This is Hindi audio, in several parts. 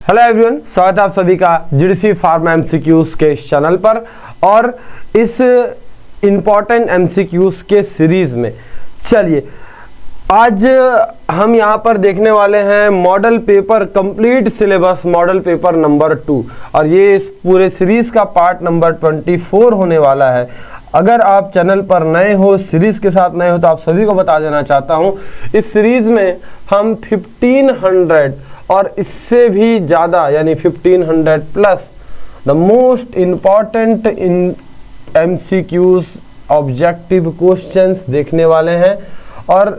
हेलो एवरीवन, स्वागत है आप सभी का जीडीसी फार्मा एमसीक्यूज के इस चैनल पर। और इस इम्पॉर्टेंट एमसीक्यूज के सीरीज में चलिए आज हम यहाँ पर देखने वाले हैं model paper complete syllabus model paper number 2 और ये इस पूरे सीरीज का पार्ट नंबर 24 होने वाला है। अगर आप चैनल पर नए हो, सीरीज के साथ नए हो, तो आप सभी को बता देना चाहता हूँ इस सीरीज में हम 1500 और इससे भी ज़्यादा यानी 1500 plus the most important in MCQs objective questions देखने वाले हैं। और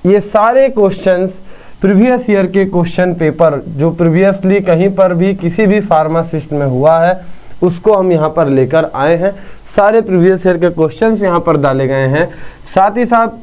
ये सारे क्वेश्चंस प्रीवियस ईयर के क्वेश्चन पेपर जो प्रीवियसली कहीं पर भी किसी भी फार्मासिस्ट में हुआ है उसको हम यहाँ पर लेकर आए हैं। सारे प्रीवियस ईयर के क्वेश्चंस यहाँ पर डाले गए हैं, साथ ही साथ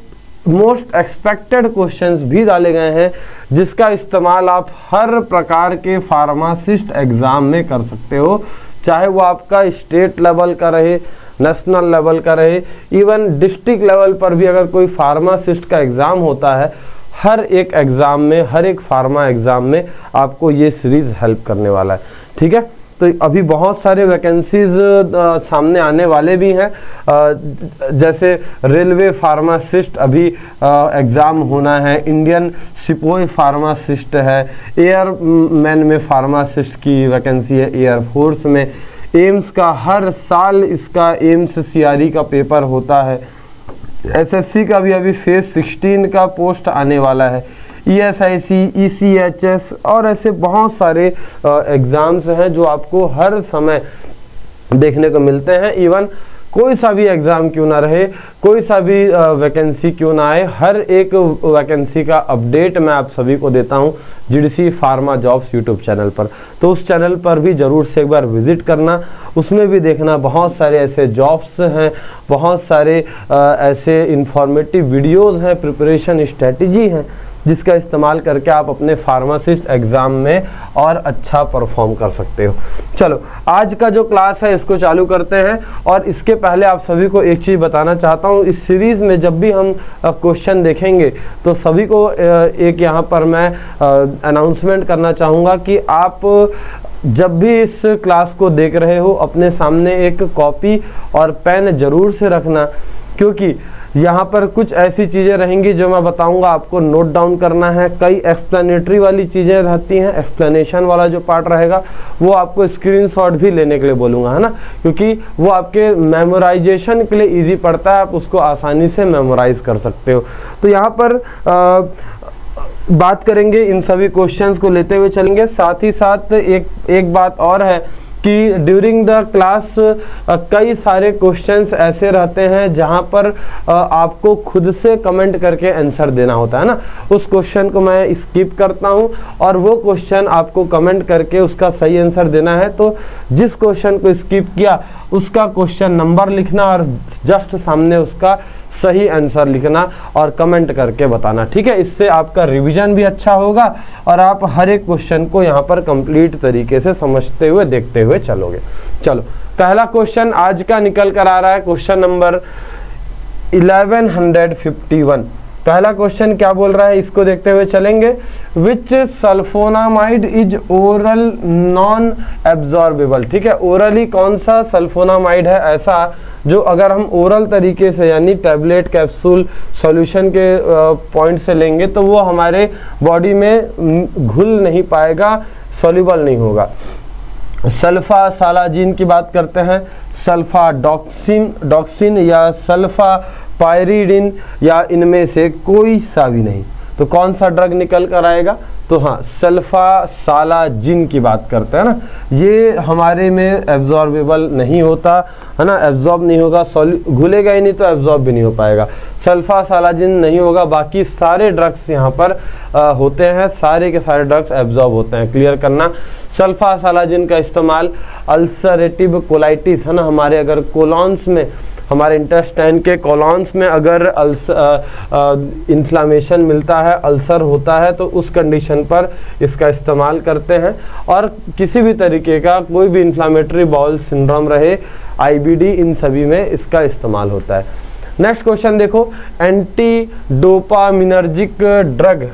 मोस्ट एक्सपेक्टेड क्वेश्चंस भी डाले गए हैं जिसका इस्तेमाल आप हर प्रकार के फार्मासिस्ट एग्ज़ाम में कर सकते हो, चाहे वो आपका स्टेट लेवल का रहे, नेशनल लेवल का रहे, इवन डिस्ट्रिक्ट लेवल पर भी अगर कोई फार्मासिस्ट का एग्ज़ाम होता है, हर एक एग्ज़ाम में, हर एक फार्मा एग्ज़ाम में आपको ये सीरीज़ हेल्प करने वाला है। ठीक है, तो अभी बहुत सारे वैकेंसीज सामने आने वाले भी हैं, जैसे रेलवे फार्मासिस्ट अभी एग्ज़ाम होना है, इंडियन सिपाही फार्मासिस्ट है, एयर मैन में फार्मासिस्ट की वैकेंसी है, एयर फोर्स में, एम्स का हर साल इसका एम्स CRE का पेपर होता है, SSC का भी अभी फेज 16 का पोस्ट आने वाला है, ESIC, ECHS और ऐसे बहुत सारे एग्ज़ाम्स हैं जो आपको हर समय देखने को मिलते हैं। इवन कोई सा भी एग्ज़ाम क्यों ना रहे, कोई सा भी वैकेंसी क्यों ना आए, हर एक वैकेंसी का अपडेट मैं आप सभी को देता हूं GDC pharma jobs YouTube channel पर। तो उस चैनल पर भी ज़रूर से एक बार विज़िट करना, उसमें भी देखना बहुत सारे ऐसे जॉब्स हैं, बहुत सारे ऐसे इंफॉर्मेटिव वीडियोज़ हैं, प्रिपरेशन स्ट्रेटजी हैं जिसका इस्तेमाल करके आप अपने फार्मासिस्ट एग्ज़ाम में और अच्छा परफॉर्म कर सकते हो। चलो आज का जो क्लास है इसको चालू करते हैं। और इसके पहले आप सभी को एक चीज़ बताना चाहता हूँ, इस सीरीज़ में जब भी हम क्वेश्चन देखेंगे तो सभी को एक यहाँ पर मैं अनाउंसमेंट करना चाहूँगा कि आप जब भी इस क्लास को देख रहे हो अपने सामने एक कॉपी और पेन ज़रूर से रखना, क्योंकि यहाँ पर कुछ ऐसी चीज़ें रहेंगी जो मैं बताऊंगा आपको नोट डाउन करना है। कई एक्सप्लेनेटरी वाली चीज़ें रहती हैं, एक्सप्लेनेशन वाला जो पार्ट रहेगा वो आपको स्क्रीनशॉट भी लेने के लिए बोलूँगा, है ना, क्योंकि वो आपके मेमोराइजेशन के लिए इजी पड़ता है, आप उसको आसानी से मेमोराइज कर सकते हो। तो यहाँ पर बात करेंगे, इन सभी क्वेश्चंस को लेते हुए चलेंगे। साथ ही साथ एक बात और है कि ड्यूरिंग द क्लास कई सारे क्वेश्चंस ऐसे रहते हैं जहां पर आपको खुद से कमेंट करके आंसर देना होता है ना, उस क्वेश्चन को मैं स्किप करता हूं और वो क्वेश्चन आपको कमेंट करके उसका सही आंसर देना है। तो जिस क्वेश्चन को स्किप किया उसका क्वेश्चन नंबर लिखना और जस्ट सामने उसका सही आंसर लिखना और कमेंट करके बताना। ठीक है, इससे आपका रिवीजन भी अच्छा होगा और आप हर एक क्वेश्चन को यहाँ पर कंप्लीट तरीके से समझते हुए देखते हुए चलोगे। चलो पहला क्वेश्चन आज का निकल कर आ रहा है, क्वेश्चन नंबर 1151। पहला क्वेश्चन क्या बोल रहा है इसको देखते हुए चलेंगे। Which sulphonamide is oral non absorbable. ठीक है, ओरली कौन सा सल्फोनामाइड है ऐसा जो अगर हम ओरल तरीके से यानी टैबलेट, कैप्सूल, सॉल्यूशन के पॉइंट से लेंगे तो वो हमारे बॉडी में घुल नहीं पाएगा, सॉल्युबल नहीं होगा। सल्फा सालाजिन की बात करते हैं, सल्फा डॉक्सिन या सल्फा पायरिडिन या इनमें से कोई सा भी नहीं। तो कौन सा ड्रग निकल कर आएगा? तो हाँ, सल्फा सालाजिन की बात करते हैं ना, ये हमारे में एब्जॉर्बेबल नहीं होता है ना, एब्जॉर्ब नहीं होगा, घुलेगा ही नहीं तो एब्जॉर्ब भी नहीं हो पाएगा। सल्फा सालाजिन नहीं होगा, बाकी सारे ड्रग्स यहाँ पर होते हैं, सारे के सारे ड्रग्स एब्जॉर्ब होते हैं, क्लियर करना। सल्फा सालाजिन का इस्तेमाल अल्सरेटिव कोलाइटिस है ना, हमारे अगर कोलॉन्स में, हमारे इंटेस्टाइन के कॉलॉन्स में अगर इन्फ्लामेशन मिलता है, अल्सर होता है, तो उस कंडीशन पर इसका इस्तेमाल करते हैं। और किसी भी तरीके का कोई भी इन्फ्लामेटरी बाउल सिंड्रोम रहे, IBD, इन सभी में इसका इस्तेमाल होता है। नेक्स्ट क्वेश्चन देखो, anti dopaminergic drug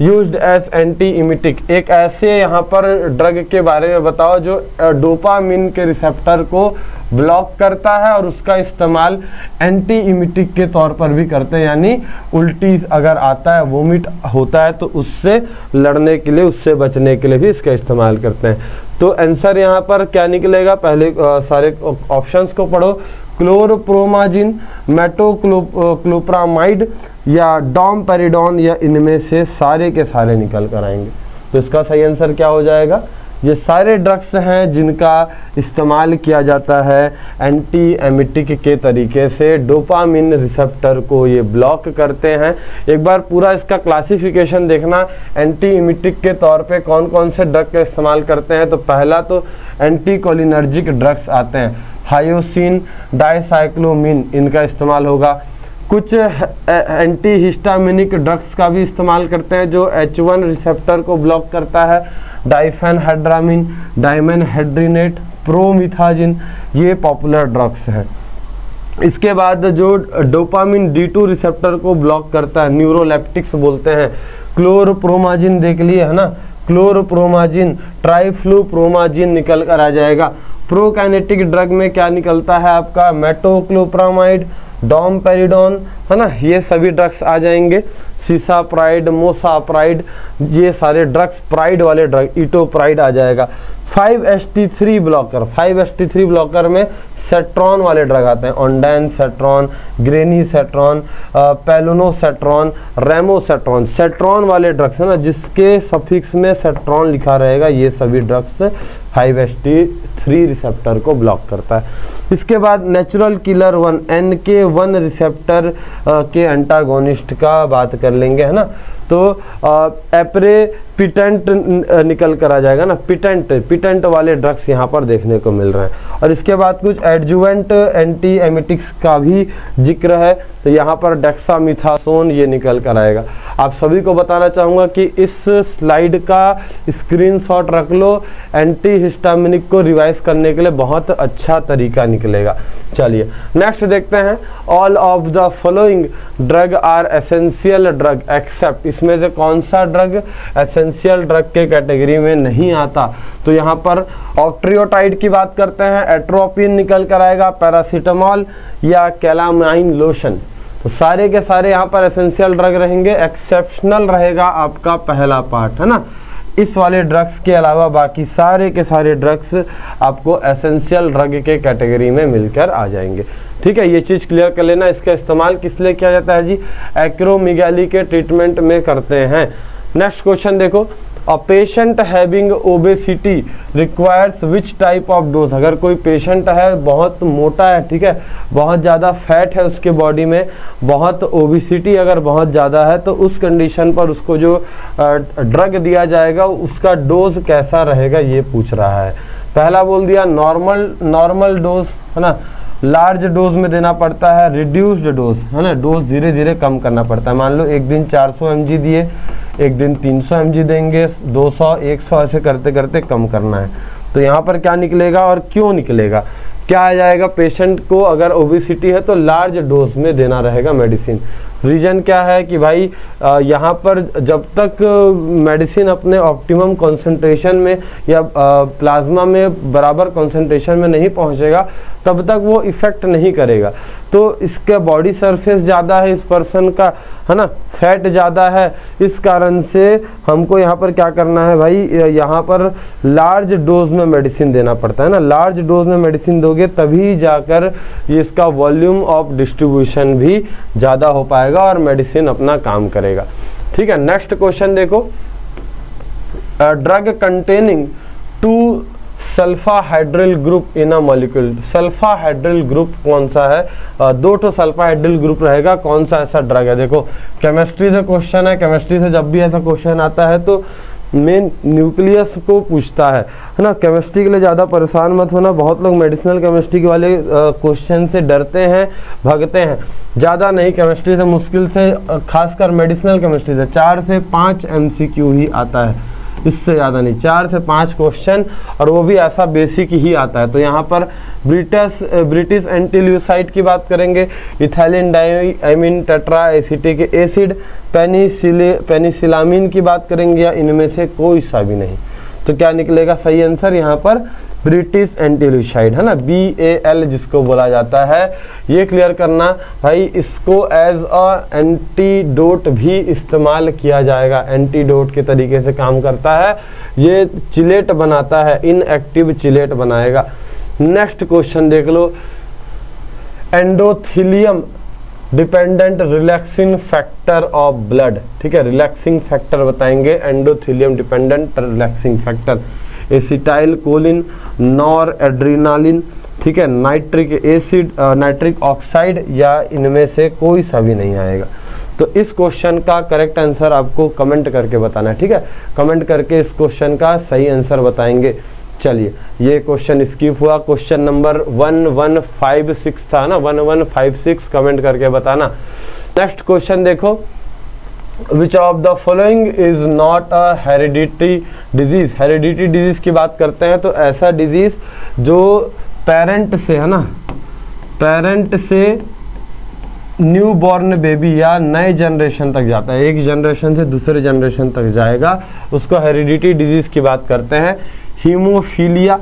used as anti emetic, एक ऐसे यहाँ पर ड्रग के बारे में बताओ जो डोपामिन के रिसेप्टर को ब्लॉक करता है और उसका इस्तेमाल एंटी इमिटिक के तौर पर भी करते हैं, यानी उल्टी अगर आता है, वोमिट होता है तो उससे लड़ने के लिए, उससे बचने के लिए भी इसका इस्तेमाल करते हैं। तो आंसर यहाँ पर क्या निकलेगा, पहले सारे ऑप्शंस को पढ़ो, क्लोरप्रोमाजिन, मेटोक्लोप्रामाइड या डोमपेरिडोन, या इनमें से सारे के सारे निकल कर आएंगे। तो इसका सही आंसर क्या हो जाएगा, ये सारे ड्रग्स हैं जिनका इस्तेमाल किया जाता है एंटी एमिटिक के तरीके से, डोपामिन रिसेप्टर को ये ब्लॉक करते हैं। एक बार पूरा इसका क्लासिफिकेशन देखना, एंटी एमिटिक के तौर पे कौन कौन से ड्रग का इस्तेमाल करते हैं। तो पहला तो एंटी कोलिनर्जिक ड्रग्स आते हैं, हायोसिन, डाइसाइक्लोमिन, इनका इस्तेमाल होगा। कुछ एंटी हिस्टामिनिक ड्रग्स का भी इस्तेमाल करते हैं जो H1 रिसेप्टर को ब्लॉक करता है, डाइफेनहाइड्रामिन, डाइमेनहाइड्रिनेट, प्रोमिथाजिन, ये पॉपुलर ड्रग्स हैं। इसके बाद जो डोपामिन D2 रिसेप्टर को ब्लॉक करता है, न्यूरोलेप्टिक्स बोलते हैं, क्लोरप्रोमाजिन देख लिए है ना, क्लोरप्रोमाजिन, ट्राइफ्लूप्रोमाजिन निकल कर आ जाएगा। प्रोकाइनेटिक ड्रग में क्या निकलता है आपका, मेटोक्लोप्रामाइड, डोमपेरिडोन, है ना, ये सभी ड्रग्स आ जाएंगे। सीसाप्राइड, मोसाप्राइड, ये सारे ड्रग्स, प्राइड वाले ड्रग, इटोप्राइड आ जाएगा। 5-HT3 ब्लॉकर, 5-HT3 ब्लॉकर में सेट्रॉन वाले ड्रग आते हैं, ओंडैन सेट्रॉन, ग्रेनी सेट्रॉन, पेलोनोसेट्रॉन, रेमोसेट्रॉन, सेट्रॉन वाले ड्रग्स है ना, जिसके सफिक्स में सेट्रॉन लिखा रहेगा, ये सभी ड्रग्स 5-HT3 रिसेप्टर को ब्लॉक करता है। इसके बाद नेचुरल किलर 1 NK1 रिसेप्टर के एंटागोनिस्ट का बात कर लेंगे, है ना। तो एप्रेपिटेंट निकल कर आ जाएगा ना, पिटेंट वाले ड्रग्स यहाँ पर देखने को मिल रहे हैं। और इसके बाद कुछ एडजुवेंट एंटी एमिटिक्स का भी जिक्र है, तो यहाँ पर डेक्सामिथासोन ये निकल कर आएगा। आप सभी को बताना चाहूँगा कि इस स्लाइड का स्क्रीनशॉट रख लो, एंटी हिस्टामिनिक को रिवाइज करने के लिए बहुत अच्छा तरीका निकलेगा। चलिए नेक्स्ट देखते हैं, all of the following drug are essential drug except, इसमें से कौन सा ड्रग एसेंशियल ड्रग के कैटेगरी में नहीं आता। तो यहाँ पर ऑक्ट्रियोटाइड की बात करते हैं, एट्रोपिन निकल कर आएगा, पैरासीटामोल या कैलामाइन लोशन, तो सारे के सारे यहाँ पर एसेंशियल ड्रग रहेंगे। एक्सेप्शनल रहेगा आपका पहला पार्ट, है ना। इस वाले ड्रग्स के अलावा बाकी सारे के सारे ड्रग्स आपको एसेंशियल ड्रग के कैटेगरी में मिलकर आ जाएंगे। ठीक है, ये चीज़ क्लियर कर लेना। इसका इस्तेमाल किस लिए किया जाता है जी, एक्रोमेगाली के ट्रीटमेंट में करते हैं। नेक्स्ट क्वेश्चन देखो, a patient having obesity requires which type of dose, अगर कोई पेशेंट है बहुत मोटा है, ठीक है, बहुत ज़्यादा फैट है उसके बॉडी में, बहुत ओबेसिटी अगर बहुत ज़्यादा है, तो उस कंडीशन पर उसको जो ड्रग दिया जाएगा उसका डोज कैसा रहेगा ये पूछ रहा है। पहला बोल दिया नॉर्मल डोज, है ना, लार्ज डोज में देना पड़ता है, रिड्यूस्ड डोज, है ना, डोज धीरे धीरे कम करना पड़ता है। मान लो एक दिन 400 mg दिए, एक दिन 300 mg देंगे, 200, 100, ऐसे करते करते कम करना है। तो यहाँ पर क्या निकलेगा और क्यों निकलेगा, क्या आ जाएगा, पेशेंट को अगर ओबेसिटी है तो लार्ज डोज में देना रहेगा मेडिसिन। रीज़न क्या है कि भाई यहाँ पर जब तक मेडिसिन अपने ऑप्टिमम कंसंट्रेशन में या प्लाज्मा में बराबर कंसंट्रेशन में नहीं पहुँचेगा तब तक वो इफ़ेक्ट नहीं करेगा। तो इसका बॉडी सरफेस ज़्यादा है इस पर्सन का, है ना, फैट ज़्यादा है, इस कारण से हमको यहाँ पर क्या करना है भाई, यहाँ पर लार्ज डोज में मेडिसिन देना पड़ता है ना। लार्ज डोज में मेडिसिन दोगे तभी जाकर ये इसका वॉल्यूम ऑफ डिस्ट्रीब्यूशन भी ज़्यादा हो पाएगा और मेडिसिन अपना काम करेगा। ठीक है, नेक्स्ट क्वेश्चन देखो, drug containing 2 sulphydryl group in a molecule, sulphydryl group कौन सा है, 2 तो सल्फा हाइड्रिल ग्रुप रहेगा, कौन सा ऐसा ड्रग है। देखो केमिस्ट्री से क्वेश्चन है, केमिस्ट्री से जब भी ऐसा क्वेश्चन आता है तो मेन न्यूक्लियस को पूछता है ना। केमिस्ट्री के लिए ज़्यादा परेशान मत होना, बहुत लोग मेडिसिनल केमिस्ट्री के वाले क्वेश्चन से डरते हैं, भागते हैं। ज़्यादा नहीं, केमिस्ट्री से मुश्किल से, खासकर मेडिसिनल केमिस्ट्री से 4 से 5 MCQ ही आता है। इससे ज़्यादा नहीं, 4 से 5 क्वेश्चन, और वो भी ऐसा बेसिक ही आता है। तो यहाँ पर ब्रिटिश एंटील्यूसाइड की बात करेंगे, ethylene diamine tetra acetic acid, penicillamine की बात करेंगे, या इनमें से कोई सा भी नहीं। तो क्या निकलेगा सही आंसर यहाँ पर? ब्रिटिश एंटील्यूसाइड, है ना, BAL जिसको बोला जाता है। ये क्लियर करना भाई, इसको एज अ एंटीडोट भी इस्तेमाल किया जाएगा, एंटीडोट के तरीके से काम करता है। ये चिलेट बनाता है, इनएक्टिव चिलेट बनाएगा। नेक्स्ट क्वेश्चन देख लो, endothelium dependent relaxing factor of blood, ठीक है, रिलैक्सिंग फैक्टर बताएंगे, endothelium dependent relaxing factor, acetyl choline, nor adrenaline, ठीक है, नाइट्रिक एसिड, नाइट्रिक ऑक्साइड, या इनमें से कोई सा भी नहीं आएगा। तो इस क्वेश्चन का करेक्ट आंसर आपको कमेंट करके बताना है, ठीक है, कमेंट करके इस क्वेश्चन का सही आंसर बताएंगे। चलिए, ये क्वेश्चन स्किप हुआ। क्वेश्चन नंबर 1156 था ना, 1156 कमेंट करके बताना। नेक्स्ट क्वेश्चन देखो, which of the following is not a hereditary disease. Hereditary disease की बात करते हैं तो ऐसा डिजीज जो पेरेंट से, है ना, पेरेंट से न्यू बॉर्न बेबी या नए जनरेशन तक जाता है, एक जनरेशन से दूसरे जनरेशन तक जाएगा, उसको हेरिडिटरी डिजीज की बात करते हैं। हीमोफीलिया,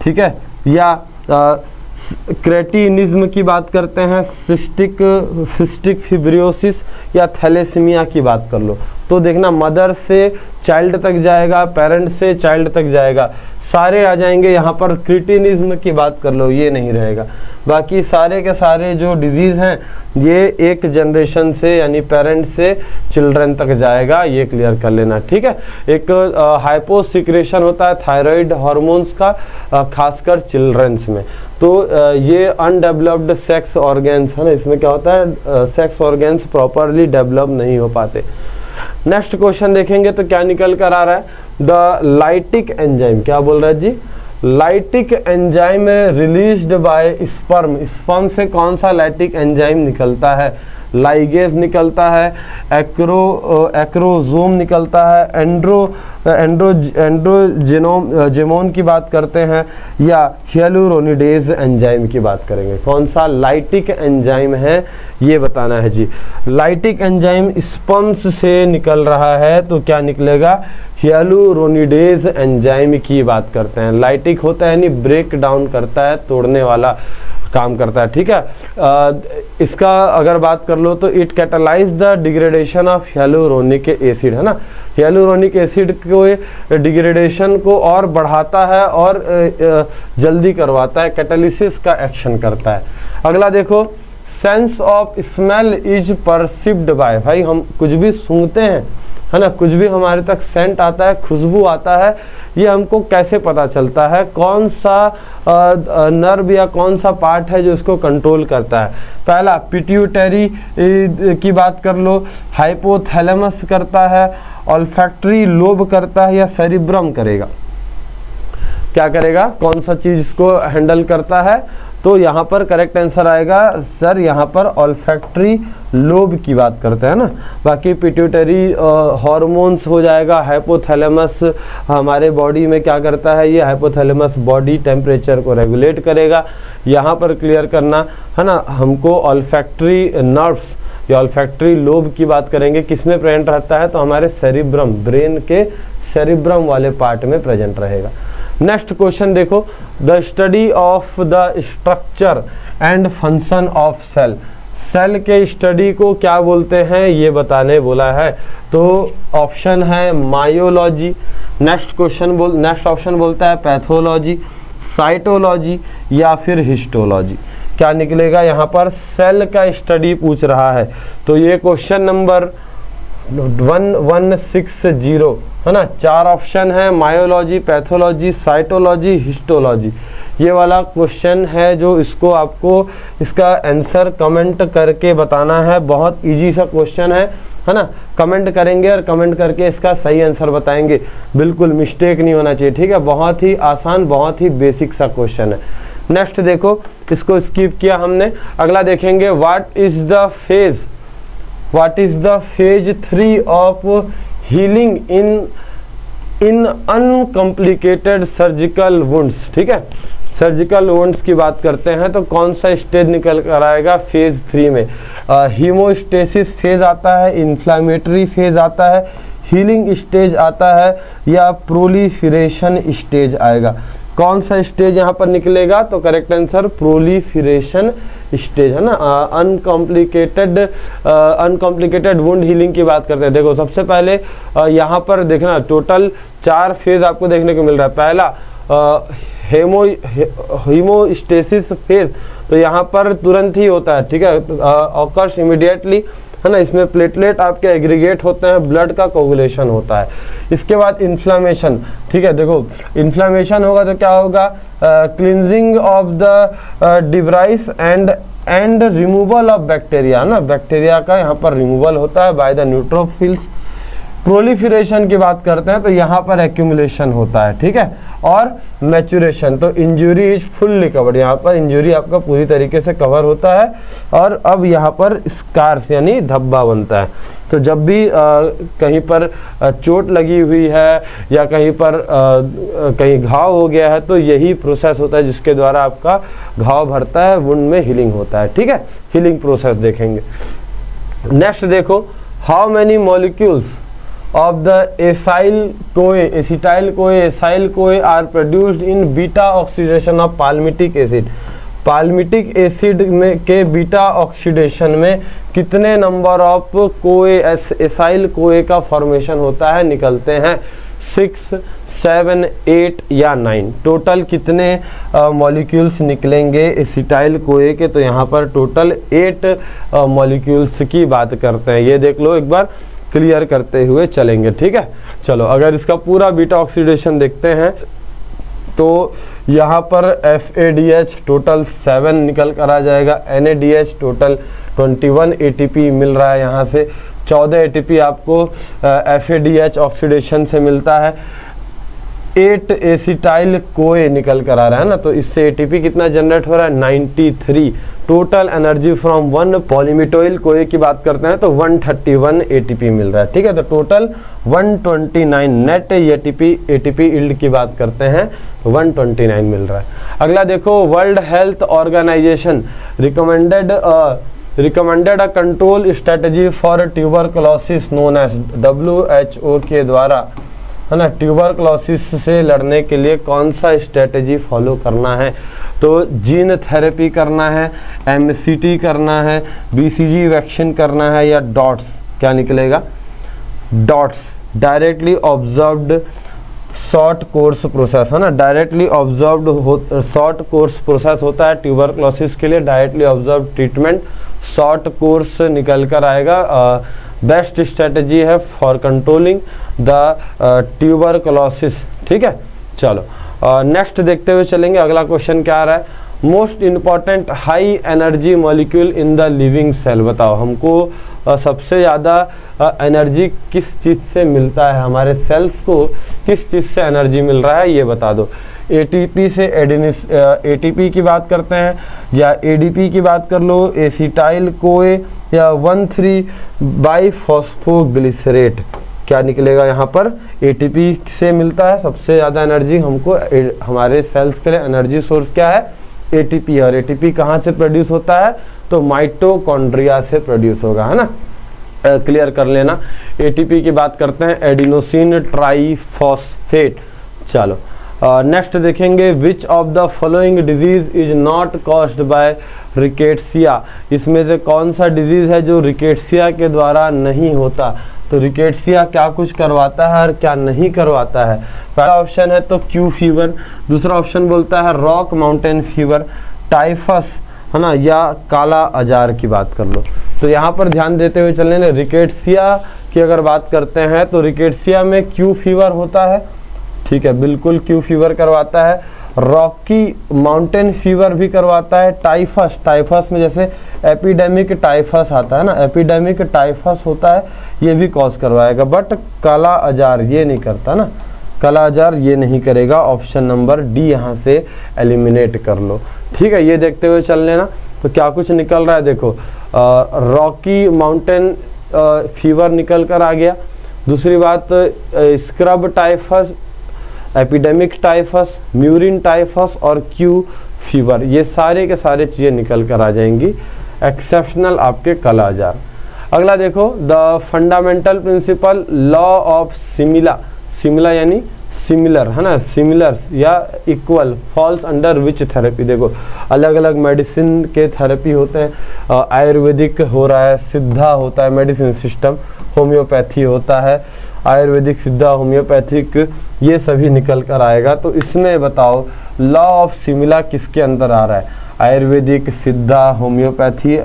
ठीक है, या क्रेटिनिज्म की बात करते हैं, सिस्टिक फिब्रियोसिस, या थैलेसीमिया की बात कर लो। तो देखना, मदर से चाइल्ड तक जाएगा, पेरेंट से चाइल्ड तक जाएगा, सारे आ जाएंगे। यहाँ पर क्रिटिनिज्म की बात कर लो, ये नहीं रहेगा। बाकी सारे के सारे जो डिजीज हैं ये एक जनरेशन से यानी पेरेंट से चिल्ड्रन तक जाएगा, ये क्लियर कर लेना, ठीक है। एक हाइपोसिक्रेशन होता है थायराइड हार्मोन्स का, खासकर चिल्ड्रंस में। तो ये अनडेवलप्ड सेक्स ऑर्गेन्स है ना, इसमें क्या होता है, सेक्स ऑर्गेन्स प्रॉपरली डेवलप नहीं हो पाते। नेक्स्ट क्वेश्चन देखेंगे तो क्या निकल कर आ रहा है, द लाइटिक एंजाइम, क्या बोल रहा है जी, lytic enzyme released by sperm, sperm से कौन सा लाइटिक एंजाइम निकलता है, लाइगेज निकलता है, एक्रोजोम निकलता है, एंड्रोजेमोन की बात करते हैं, या हियालुरोनिडेज एंजाइम की बात करेंगे। कौन सा लाइटिक एंजाइम है ये बताना है जी। लाइटिक एंजाइम स्पर्म्स से निकल रहा है तो क्या निकलेगा, हियालुरोनिडेज एंजाइम की बात करते हैं। लाइटिक होता है यानी ब्रेक डाउन करता है, तोड़ने वाला काम करता है, ठीक है। इसका अगर बात कर लो तो it catalyse the degradation of hyaluronic acid, है ना, हियालुरोनिक एसिड को डिग्रेडेशन को और बढ़ाता है और जल्दी करवाता है, कैटालिसिस का एक्शन करता है। अगला देखो, sense of smell is perceived by, भाई हम कुछ भी सूंघते हैं, है ना, कुछ भी हमारे तक सेंट आता है, खुशबू आता है, ये हमको कैसे पता चलता है, कौन सा नर्व या कौन सा पार्ट है जो इसको कंट्रोल करता है। पहला पिट्यूटरी की बात कर लो, हाइपोथैलेमस करता है, ऑल्फैक्टरी लोब करता है, या सेरिब्रम करेगा, क्या करेगा, कौन सा चीज इसको हैंडल करता है। तो यहाँ पर करेक्ट आंसर आएगा सर, यहाँ पर ऑल्फैक्टरी लोब की बात करते हैं ना। बाकी पिट्यूटरी हार्मोन्स हो जाएगा, हाइपोथैलेमस हमारे बॉडी में क्या करता है, ये हाइपोथैलेमस बॉडी टेम्परेचर को रेगुलेट करेगा। यहाँ पर क्लियर करना है ना, हमको ऑल्फैक्टरी नर्व्स या ऑल्फैक्टरी लोब की बात करेंगे, किसमें प्रेजेंट रहता है, तो हमारे सेरिब्रम, ब्रेन के सेरिब्रम वाले पार्ट में प्रेजेंट रहेगा। नेक्स्ट क्वेश्चन देखो, the study of the structure and function of cell, cell के स्टडी को क्या बोलते हैं ये बताने बोला है। तो ऑप्शन है मायोलॉजी, नेक्स्ट ऑप्शन बोलता है पैथोलॉजी, साइटोलॉजी, या फिर हिस्टोलॉजी। क्या निकलेगा, यहाँ पर सेल का स्टडी पूछ रहा है। तो ये क्वेश्चन नंबर 1160 है ना, 4 ऑप्शन है, मायोलॉजी, पैथोलॉजी, साइटोलॉजी, हिस्टोलॉजी। ये वाला क्वेश्चन है जो इसको आपको इसका आंसर कमेंट करके बताना है। बहुत इजी सा क्वेश्चन है ना, कमेंट करेंगे और कमेंट करके इसका सही आंसर बताएंगे, बिल्कुल मिस्टेक नहीं होना चाहिए, ठीक है। बहुत ही आसान, बहुत ही बेसिक सा क्वेश्चन है। नेक्स्ट देखो, इसको स्किप किया हमने। अगला देखेंगे, what is the phase 3 of healing in in uncomplicated surgical wounds, ठीक है, सर्जिकल वुंड्स की बात करते हैं तो कौन सा स्टेज निकल कर आएगा फेज 3 में? हीमोस्टेसिस फेज आता है, इन्फ्लामेटरी फेज आता है, हीलिंग स्टेज आता है, या प्रोलिफरेशन स्टेज आएगा? कौन सा स्टेज यहाँ पर निकलेगा? तो करेक्ट आंसर प्रोलिफरेशन स्टेज है ना। अनकॉम्प्लिकेटेड वुंड हीलिंग की बात करते हैं। देखो सबसे पहले यहाँ पर देखना टोटल 4 फेज आपको देखने को मिल रहा है। पहला हीमोस्टेसिस फेज, तो यहाँ पर तुरंत ही होता है, ठीक है, ऑकर्स इमीडिएटली, है ना। इसमें प्लेटलेट आपके एग्रीगेट होते हैं, ब्लड का कोगुलेशन होता है। इसके बाद इन्फ्लामेशन, ठीक है, देखो इन्फ्लामेशन होगा तो क्या होगा? Cleansing of the debris and removal of bacteria, ना, बैक्टीरिया का यहाँ पर रिमूवल होता है बाय द न्यूट्रोफिल्स। प्रोलिफरेशन की बात करते हैं तो यहाँ पर एक्यूमुलेशन होता है, ठीक है, और मैचुरेशन, तो इंजरी इज फुल्ली कवर्ड, यहाँ पर इंजरी आपका पूरी तरीके से कवर होता है। और अब यहाँ पर स्कार्स यानी धब्बा बनता है। तो जब भी कहीं पर चोट लगी हुई है या कहीं पर कहीं घाव हो गया है तो यही प्रोसेस होता है जिसके द्वारा आपका घाव भरता है, वुंड में हीलिंग होता है, ठीक है। हीलिंग प्रोसेस देखेंगे। नेक्स्ट देखो, how many molecules of the acetyl CoA are produced in beta oxidation of palmitic acid। Palmitic acid में के बीटा ऑक्सीडेशन में कितने नंबर ऑफ एसाइल कोए का फॉर्मेशन होता है, निकलते हैं? 6, 7, 8 या 9। टोटल कितने मॉलिक्यूल्स निकलेंगे एसिटाइल कोए के? तो यहाँ पर टोटल 8 मॉलिक्यूल्स की बात करते हैं। ये देख लो, एक बार क्लियर करते हुए चलेंगे, ठीक है। चलो अगर इसका पूरा बीटा ऑक्सीडेशन देखते हैं तो यहाँ पर FADH टोटल 7 निकल कर आ जाएगा, NADH टोटल 21 ATP मिल रहा है, यहाँ से 14 ATP आपको FADH ऑक्सीडेशन से मिलता है। 8 एसिटाइल कोए निकल कर आ रहा है ना, तो इससे ATP कितना जनरेट हो रहा है? 93। टोटल एनर्जी फ्रॉम 1 पॉलीमिटोइल कोए की बात करते हैं तो 131 ATP मिल रहा है, ठीक है। तो टोटल 129 नेट ATP यील्ड की बात करते हैं तो 129 मिल रहा है। अगला देखो, World Health Organization recommended a control strategy for tuberculosis known as, WHO के द्वारा, है ना, ट्यूबरकुलोसिस से लड़ने के लिए कौन सा स्ट्रेटजी फॉलो करना है? तो जीन थेरेपी करना है, MCT करना है, BCG वैक्सीन करना है, या डॉट्स? क्या निकलेगा? Dots, directly observed short course process, है ना। Directly observed short course process होता है ट्यूबरकुलोसिस के लिए। Directly observe treatment short course निकल कर आएगा। बेस्ट स्ट्रेटजी है फॉर कंट्रोलिंग द ट्यूबरकुलोसिस, ठीक है। चलो नेक्स्ट देखते हुए चलेंगे। अगला क्वेश्चन क्या आ रहा है? Most important high energy molecule in the living cell, बताओ हमको सबसे ज़्यादा एनर्जी किस चीज़ से मिलता है? हमारे सेल्स को किस चीज़ से एनर्जी मिल रहा है ये बता दो। ATP से ATP की बात करते हैं, या ADP की बात कर लो, एसिटाइल कोए, या 1,3 बाइफॉस्फोग्लिसरेट? क्या निकलेगा यहाँ पर? ATP से मिलता है सबसे ज़्यादा एनर्जी हमको। हमारे सेल्स के लिए एनर्जी सोर्स क्या है? ATP। और ATP कहाँ से प्रोड्यूस होता है? तो माइटोकॉन्ड्रिया से प्रोड्यूस होगा, है ना। क्लियर कर लेना। ATP की बात करते हैं, एडिनोसिन ट्राइफॉस्फेट। चलो नेक्स्ट देखेंगे, विच of the following disease is not caused by rickettsia? इसमें से कौन सा डिजीज है जो रिकेट्सिया के द्वारा नहीं होता? तो रिकेट्सिया क्या कुछ करवाता है और क्या नहीं करवाता है? पहला ऑप्शन है तो क्यू फीवर, दूसरा ऑप्शन बोलता है रॉक माउंटेन फीवर, टाइफस, है ना, या काला अजार की बात कर लो। तो यहाँ पर ध्यान देते हुए चलने ने, रिकेट्सिया की अगर बात करते हैं तो रिकेट्सिया में क्यू फीवर होता है, ठीक है, बिल्कुल क्यू फीवर करवाता है। रॉकी माउंटेन फीवर भी करवाता है। टाइफस में जैसे एपिडेमिक टाइफस आता है ना, एपिडेमिक टाइफस होता है, ये भी कॉज करवाएगा। बट काला अजार ये नहीं करता ना, काला अजार ये नहीं करेगा। ऑप्शन नंबर डी यहाँ से एलिमिनेट कर लो, ठीक है। ये देखते हुए चल लेना। तो क्या कुछ निकल रहा है देखो, रॉकी माउंटेन फीवर निकल कर आ गया, दूसरी बात scrub typhus, epidemic typhus, murine typhus और क्यू फीवर, ये सारे के सारे चीज़ें निकल कर आ जाएंगी। एक्सेप्शनल आपके कल आ जा। अगला देखो, the fundamental principle law of similia, similia यानी सिमिलर है ना, सिमिलर्स या equal falls under which therapy. देखो अलग अलग मेडिसिन के थेरेपी होते हैं, आयुर्वेदिक हो रहा है, सिद्धा होता है मेडिसिन सिस्टम, होम्योपैथी होता है, आयुर्वेदिक, सिद्धा, होम्योपैथिक, ये सभी निकल कर आएगा। तो इसमें बताओ लॉ ऑफ सिमिला किसके अंदर आ रहा है? आयुर्वेदिक, सिद्धा, होम्योपैथी,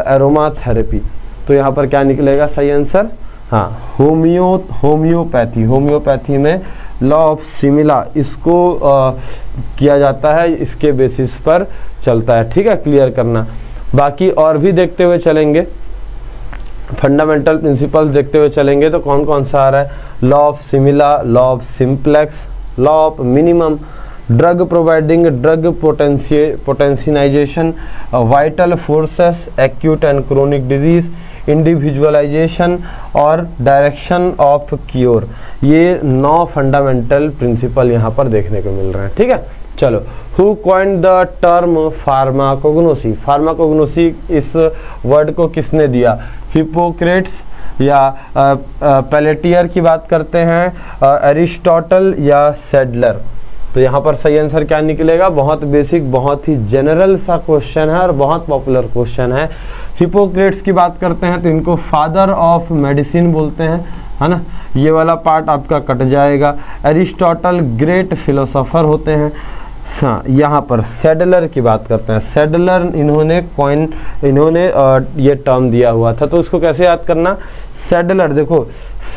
एरोमा थेरेपी। तो यहाँ पर क्या निकलेगा सही आंसर? हाँ, होम्योपैथी। होम्योपैथी में लॉ ऑफ सिमिला इसको किया जाता है, इसके बेसिस पर चलता है। ठीक है, क्लियर करना। बाकी और भी देखते हुए चलेंगे, फंडामेंटल प्रिंसिपल्स देखते हुए चलेंगे। तो कौन कौन सा आ रहा है? Law of similia, law of simplex, law of minimum, drug providing, drug potentialisation, vital forces, acute and chronic disease, individualisation और डायरेक्शन ऑफ क्योर। ये 9 फंडामेंटल प्रिंसिपल यहाँ पर देखने को मिल रहे हैं। ठीक है, चलो। Who coined the term pharmacognosy? Pharmacognosy इस वर्ड को किसने दिया? हिपोक्रेट्स या पेलेटियर की बात करते हैं, एरिस्टोटल या सेडलर? तो यहाँ पर सही आंसर क्या निकलेगा? बहुत बेसिक, बहुत ही जनरल सा क्वेश्चन है और बहुत पॉपुलर क्वेश्चन है। हिपोक्रेट्स की बात करते हैं तो इनको फादर ऑफ मेडिसिन बोलते हैं, है ना, ये वाला पार्ट आपका कट जाएगा। एरिस्टोटल ग्रेट फिलोसोफर होते हैं। हाँ, यहाँ पर सेडलर की बात करते हैं। सेडलर इन्होंने ये टर्म दिया हुआ था। तो इसको कैसे याद करना? सेडलर, देखो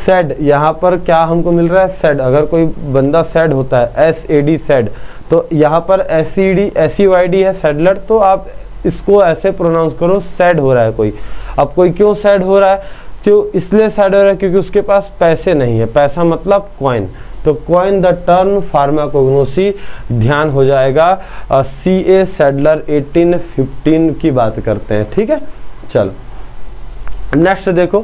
सेड, यहाँ पर क्या हमको मिल रहा है? सेड। अगर कोई बंदा सेड होता है, SAD सेड, तो यहाँ पर SED है सेडलर, तो आप इसको ऐसे प्रोनाउंस करो, सेड हो रहा है कोई। अब कोई क्यों सेड हो रहा है? क्यों इसलिए सेड हो रहा है? क्योंकि उसके पास पैसे नहीं है। पैसा मतलब कॉइन। तो कॉइन द टर्म फार्माकोग्नोसी, ध्यान हो जाएगा। CA सेडलर 1815 की बात करते हैं। ठीक है, चलो नेक्स्ट देखो,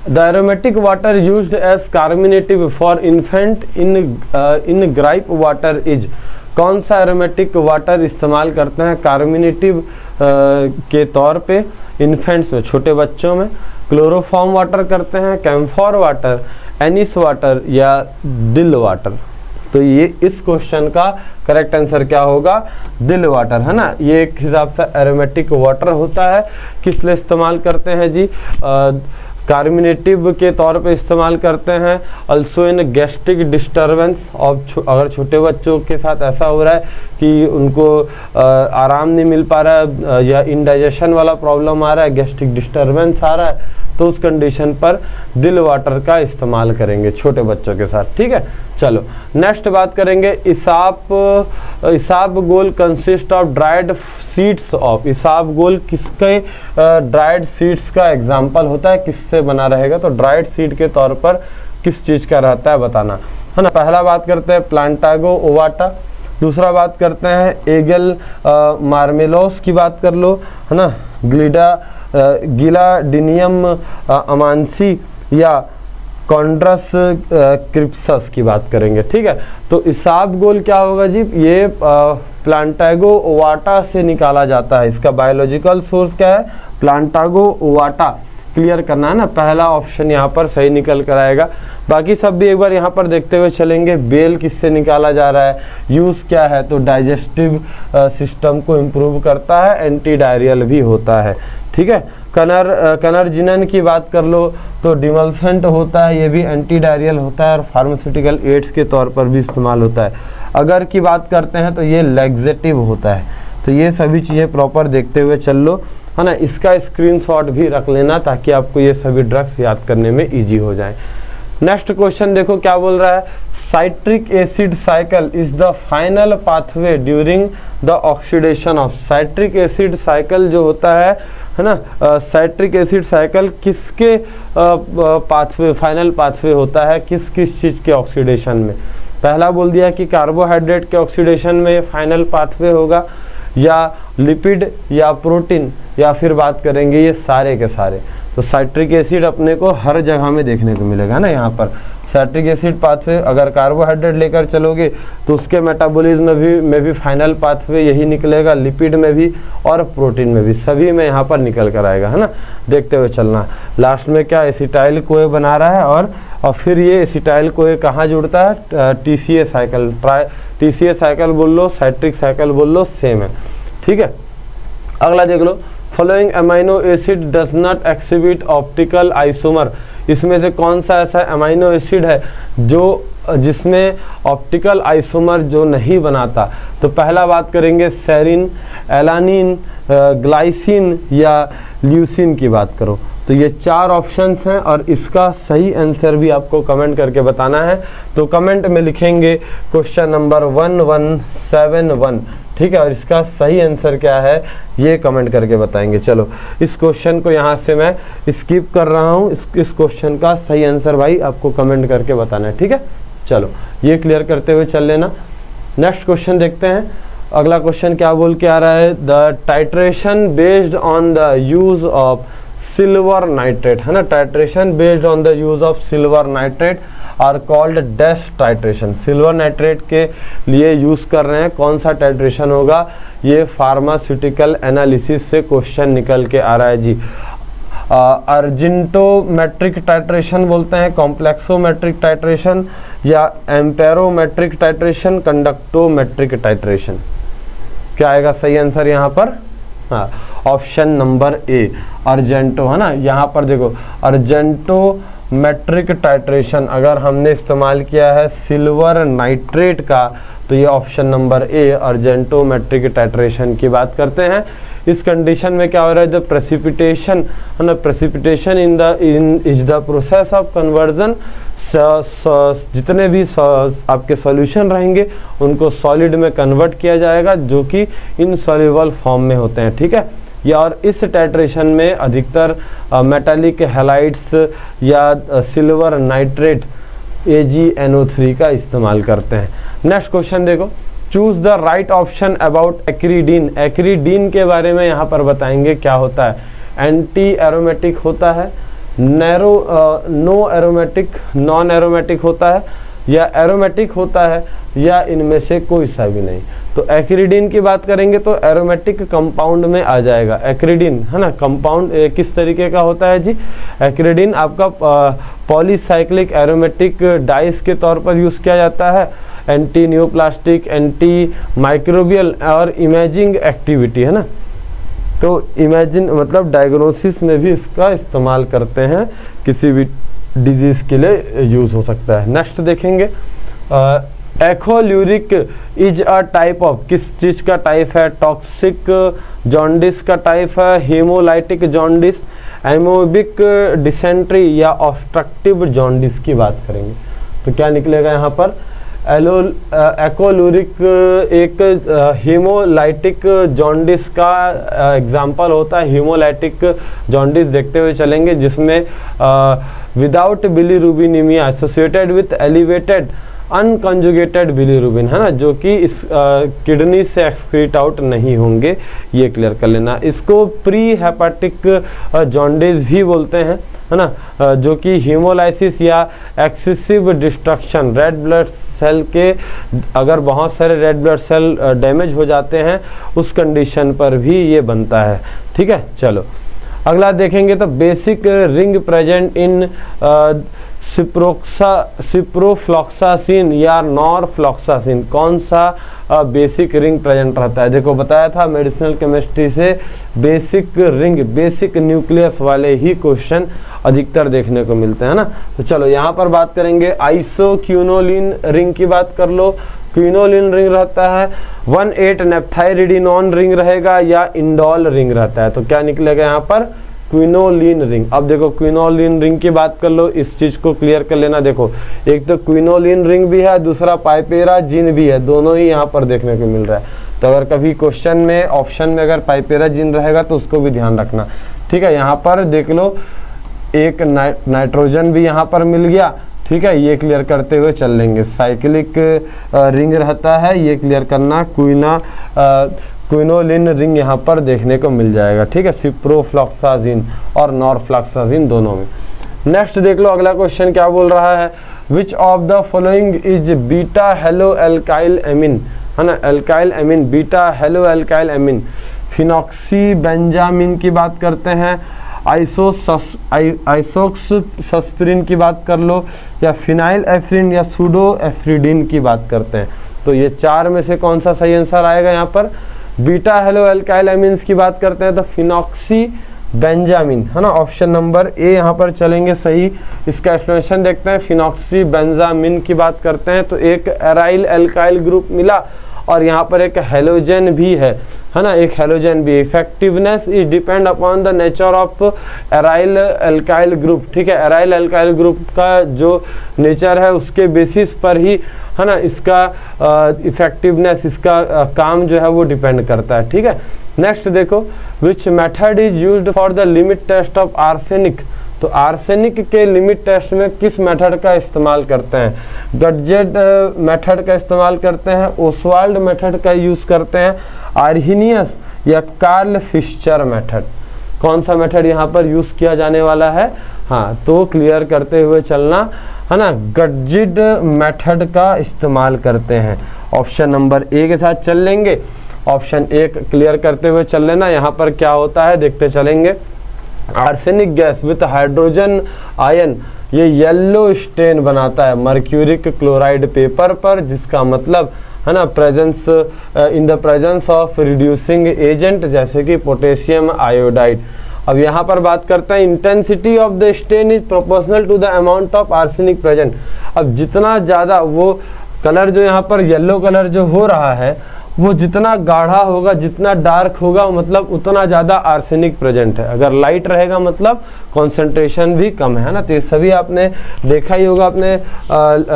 the aromatic water used as carminative for infant in gripe water is. कौन सा एरोमेटिक वाटर इस्तेमाल करते हैं कार्मिनेटिव के तौर पे इन्फेंट्स में, छोटे बच्चों में? क्लोरोफॉर्म वाटर करते हैं, कैम्फोर वाटर, एनिस वाटर या दिल वाटर? तो ये इस क्वेश्चन का करेक्ट आंसर क्या होगा? दिल वाटर, है ना। ये एक हिसाब से एरोमेटिक वाटर होता है। किस लिए इस्तेमाल करते हैं जी? कार्मिनेटिव के तौर पे इस्तेमाल करते हैं। अल्सो इन गैस्ट्रिक डिस्टर्बेंस, और अगर छोटे बच्चों के साथ ऐसा हो रहा है कि उनको आराम नहीं मिल पा रहा है या इनडाइजेशन वाला प्रॉब्लम आ रहा है, गैस्ट्रिक डिस्टर्बेंस आ रहा है, तो उस कंडीशन पर दिल वाटर का इस्तेमाल करेंगे छोटे बच्चों के साथ। ठीक है, चलो नेक्स्ट बात करेंगे। Isabgol consist of dried seeds of. Isabgol किसके ड्राइड सीड्स का एग्जाम्पल होता है? किससे बना रहेगा? तो ड्राइड सीड के तौर पर किस चीज का रहता है बताना, है ना। पहला बात करते हैं प्लांटागो ओवाटा, दूसरा बात करते हैं एगल मार्मेलोस की बात कर लो, है ना, गिलाडिनियम अमांसी या कॉन्ड्रस क्रिप्सस की बात करेंगे। ठीक है, तो इसाबगोल क्या होगा जी? ये प्लांटागो ओवाटा से निकाला जाता है। इसका बायोलॉजिकल सोर्स क्या है? प्लांटागो ओवाटा। क्लियर करना है ना, पहला ऑप्शन यहाँ पर सही निकल कर आएगा। बाकी सब भी एक बार यहाँ पर देखते हुए चलेंगे। बेल किससे निकाला जा रहा है? यूज क्या है? तो डाइजेस्टिव सिस्टम को इम्प्रूव करता है, एंटी डायरियल भी होता है। ठीक है, कनर्जिनन की बात कर लो तो डिमल्सेंट होता है, ये भी एंटी डायरियल होता है और फार्मास्यूटिकल एड्स के तौर पर भी इस्तेमाल होता है। अगर की बात करते हैं तो ये लैक्सेटिव होता है। तो ये सभी चीज़ें प्रॉपर देखते हुए चल लो, है ना। इसका स्क्रीनशॉट भी रख लेना ताकि आपको ये सभी ड्रग्स याद करने में ईजी हो जाए। नेक्स्ट क्वेश्चन देखो क्या बोल रहा है? Citric acid cycle is the final pathway during the oxidation of. Citric acid cycle जो होता है ना, साइट्रिक एसिड साइकिल किसके पाथवे, फाइनल पाथवे होता है? किस किस चीज़ के ऑक्सीडेशन में? पहला बोल दिया कि कार्बोहाइड्रेट के ऑक्सीडेशन में फाइनल पाथवे होगा, या लिपिड या प्रोटीन, या फिर बात करेंगे ये सारे के सारे। तो साइट्रिक एसिड अपने को हर जगह में देखने को मिलेगा ना। यहाँ पर साइट्रिक एसिड पाथवे, अगर कार्बोहाइड्रेट लेकर चलोगे तो उसके मेटाबॉलिज्म में भी फाइनल पाथवे यही निकलेगा, लिपिड में भी और प्रोटीन में भी, सभी में यहाँ पर निकल कर आएगा, है ना। देखते हुए चलना। लास्ट में क्या एसिटाइल कोए बना रहा है, और फिर ये एसिटाइल कोए कहाँ जुड़ता है, TCA साइकिल। TCA साइकिल बोल लो, साइट्रिक साइकिल बोल लो, सेम है, ठीक है। अगला देख लो, following amino acid does not exhibit optical isomer. इसमें से कौन सा ऐसा अमाइनो एसिड है जो जिसमें ऑप्टिकल आइसोमर जो नहीं बनाता। तो पहला बात करेंगे सेरिन, एलानिन, ग्लाइसिन या ल्यूसिन की बात करो। तो ये 4 ऑप्शंस हैं और इसका सही आंसर भी आपको कमेंट करके बताना है। तो कमेंट में लिखेंगे क्वेश्चन नंबर 1171, ठीक है। और इसका सही आंसर क्या है ये कमेंट करके बताएंगे। चलो इस क्वेश्चन को यहाँ से मैं स्किप कर रहा हूँ। इस क्वेश्चन का सही आंसर भाई आपको कमेंट करके बताना है, ठीक है। चलो ये क्लियर करते हुए चल लेना। नेक्स्ट क्वेश्चन देखते हैं। अगला क्वेश्चन क्या बोल के आ रहा है, the titration based on the use of silver nitrate, है ना। Titration based on the use of silver nitrate are called dash titration. Silver nitrate के लिए यूज कर रहे हैं, कौन सा टाइट्रेशन होगा, ये फार्मास्यूटिकल एनालिसिस से क्वेश्चन निकल के आ रहा है जी। अर्जेंटोमेट्रिक टाइट्रेशन बोलते हैं, कॉम्प्लेक्सोमेट्रिक टाइट्रेशन या एम्पेरोमेट्रिक टाइट्रेशन, कंडक्टोमेट्रिक टाइट्रेशन। क्या आएगा सही आंसर यहाँ पर, हाँ ऑप्शन नंबर ए अर्जेंटो, है ना। यहाँ पर देखो अर्जेंटोमेट्रिक टाइट्रेशन अगर हमने इस्तेमाल किया है सिल्वर नाइट्रेट का, तो ये ऑप्शन नंबर ए अर्जेंटोमेट्रिक टाइट्रेशन की बात करते हैं। इस कंडीशन में क्या हो रहा है, द प्रेसिपिटेशन, है ना, precipitation is the process of conversion. जितने भी आपके सॉल्यूशन रहेंगे उनको सॉलिड में कन्वर्ट किया जाएगा, जो कि इनसॉल्युबल फॉर्म में होते हैं, ठीक है। या और इस टाइट्रेशन में अधिकतर मेटालिक हैलाइड्स या सिल्वर नाइट्रेट AgNO3 का इस्तेमाल करते हैं। नेक्स्ट क्वेश्चन देखो, choose the right option about एक्रीडीन। एक्रीडीन के बारे में यहाँ पर बताएंगे क्या होता है। एंटी एरोमेटिक होता है, नो एरोमेटिक, नॉन एरोमेटिक होता है, या एरोमेटिक होता है, या इनमें से कोई सा भी नहीं। तो एक्रीडीन की बात करेंगे तो एरोमेटिक कंपाउंड में आ जाएगा एक्रीडीन, है ना। कंपाउंड किस तरीके का होता है जी, एक्रीडीन आपका पॉलीसाइक्लिक एरोमेटिक डाइस के तौर पर यूज किया जाता है। एंटी न्यूप्लास्टिक, एंटी माइक्रोबियल और इमेजिंग एक्टिविटी, है ना। तो इमेजिन मतलब डायग्नोसिस में भी इसका इस्तेमाल करते हैं, किसी भी डिजीज के लिए यूज हो सकता है। नेक्स्ट देखेंगे, एकोल्यूरिक इज अ टाइप ऑफ, किस चीज का टाइप है, टॉक्सिक जॉन्डिस का टाइप है, हीमोलाइटिक जॉन्डिस, एमोबिक डिसेंट्री या ऑब्स्ट्रक्टिव जॉन्डिस की बात करेंगे। तो क्या निकलेगा यहाँ पर, एकोलूरिक एक हीमोलाइटिक जॉन्डिस का एग्जाम्पल होता है। हीमोलाइटिक जॉन्डिस देखते हुए चलेंगे, जिसमें without bilirubinemia associated with elevated unconjugated bilirubin, है ना, जो कि इस किडनी से एक्सक्रीट आउट नहीं होंगे, ये क्लियर कर लेना। इसको प्री हेपेटिक जॉन्डिस भी बोलते हैं, है ना, जो कि हीमोलाइसिस या excessive destruction, red blood cell के अगर बहुत सारे रेड ब्लड सेल डैमेज हो जाते हैं उस कंडीशन पर भी ये बनता है, ठीक है। चलो अगला देखेंगे, तो basic ring present in ciprofloxacin या नॉरफ्लॉक्सासिन, कौन सा बेसिक रिंग प्रेजेंट रहता है। देखो बताया था मेडिसिनल केमिस्ट्री से बेसिक रिंग, बेसिक न्यूक्लियस वाले ही क्वेश्चन अधिकतर देखने को मिलते हैं ना। तो चलो यहाँ पर बात करेंगे, आइसोक्यूनोलिन रिंग की बात कर लो। क्विनोलिन रिंग रहता है, 1,8 नेप्थाइरिडिनोन रिंग रहेगा, या इंडोल रिंग रहता है। तो क्या निकलेगा यहाँ पर, क्विनोलिन रिंग। अब देखो क्विनोलिन रिंग की बात कर लो, इस चीज को क्लियर कर लेना। देखो एक तो क्विनोलिन रिंग भी है, दूसरा पाइपेराजिन भी है, दोनों ही यहाँ पर देखने को मिल रहा है। तो अगर कभी क्वेश्चन में ऑप्शन में अगर पाइपेराजिन रहेगा तो उसको भी ध्यान रखना, ठीक है। यहाँ पर देख लो एक नाइट्रोजन भी यहाँ पर मिल गया, ठीक है। ये क्लियर करते हुए चल लेंगे। साइक्लिक रिंग रहता है, ये क्लियर करना। क्विनोलिन रिंग यहाँ पर देखने को मिल जाएगा, ठीक है, सिप्रोफ्लॉक्सासिन और नॉरफ्लॉक्सासिन दोनों में। नेक्स्ट देख लो अगला क्वेश्चन क्या बोल रहा है, which of the following is beta halo alkyl amine, है ना, alkyl amine, beta halo alkyl amine. Phenoxybenzamine की बात करते हैं, आइसोक्सस्पिरिन की बात कर लो, या फिनाइल एफ्रिन या सूडो एफ्रीडिन की बात करते हैं। तो ये चार में से कौन सा सही आंसर आएगा यहाँ पर? बीटा हेलो एल्काइल एमिन्स की बात करते हैं तो फिनॉक्सी बेंजामिन, है ना, ऑप्शन नंबर ए यहाँ पर चलेंगे सही। इसका एक्सप्लेनेशन देखते हैं। फिनॉक्सी बेंजामिन की बात करते हैं तो एक एराइल एल्काइल ग्रुप मिला और यहाँ पर एक हेलोजन भी है ना, एक हेलोजन भी। Effectiveness is depend upon the nature of aryl alkyl group, ठीक है, एराइल एल्काइल ग्रुप का जो नेचर है उसके बेसिस पर ही, है ना, इसका इफेक्टिवनेस, इसका काम जो है वो डिपेंड करता है, ठीक है। नेक्स्ट देखो, which method is used for the limit test of arsenic. तो आर्सेनिक के लिमिट टेस्ट में किस मेथड का इस्तेमाल करते हैं? गडजेट मेथड का इस्तेमाल करते हैं, ओसवाल्ड मेथड का यूज करते हैं, आर्हीनियस या कार्ल फिशर मेथड। कौन सा मेथड यहाँ पर यूज किया जाने वाला है? हाँ, तो क्लियर करते हुए चलना, है ना, गडजेट मेथड का इस्तेमाल करते हैं। ऑप्शन नंबर ए के साथ चल लेंगे, ऑप्शन ए क्लियर करते हुए चल लेना। यहाँ पर क्या होता है देखते चलेंगे। Arsenic gas with hydrogen ion ये येलो स्टेन बनाता है मर्क्यूरिक क्लोराइड पेपर पर, जिसका मतलब है ना presence in the presence of reducing agent जैसे कि पोटेशियम आयोडाइड। अब यहाँ पर बात करते हैं, intensity of the stain is proportional to the amount of arsenic present. अब जितना ज़्यादा वो कलर जो यहाँ पर येलो कलर जो हो रहा है वो जितना गाढ़ा होगा, जितना डार्क होगा, मतलब उतना ज़्यादा आर्सेनिक प्रेजेंट है। अगर लाइट रहेगा मतलब कॉन्सेंट्रेशन भी कम है ना। तो ये सभी आपने देखा ही होगा अपने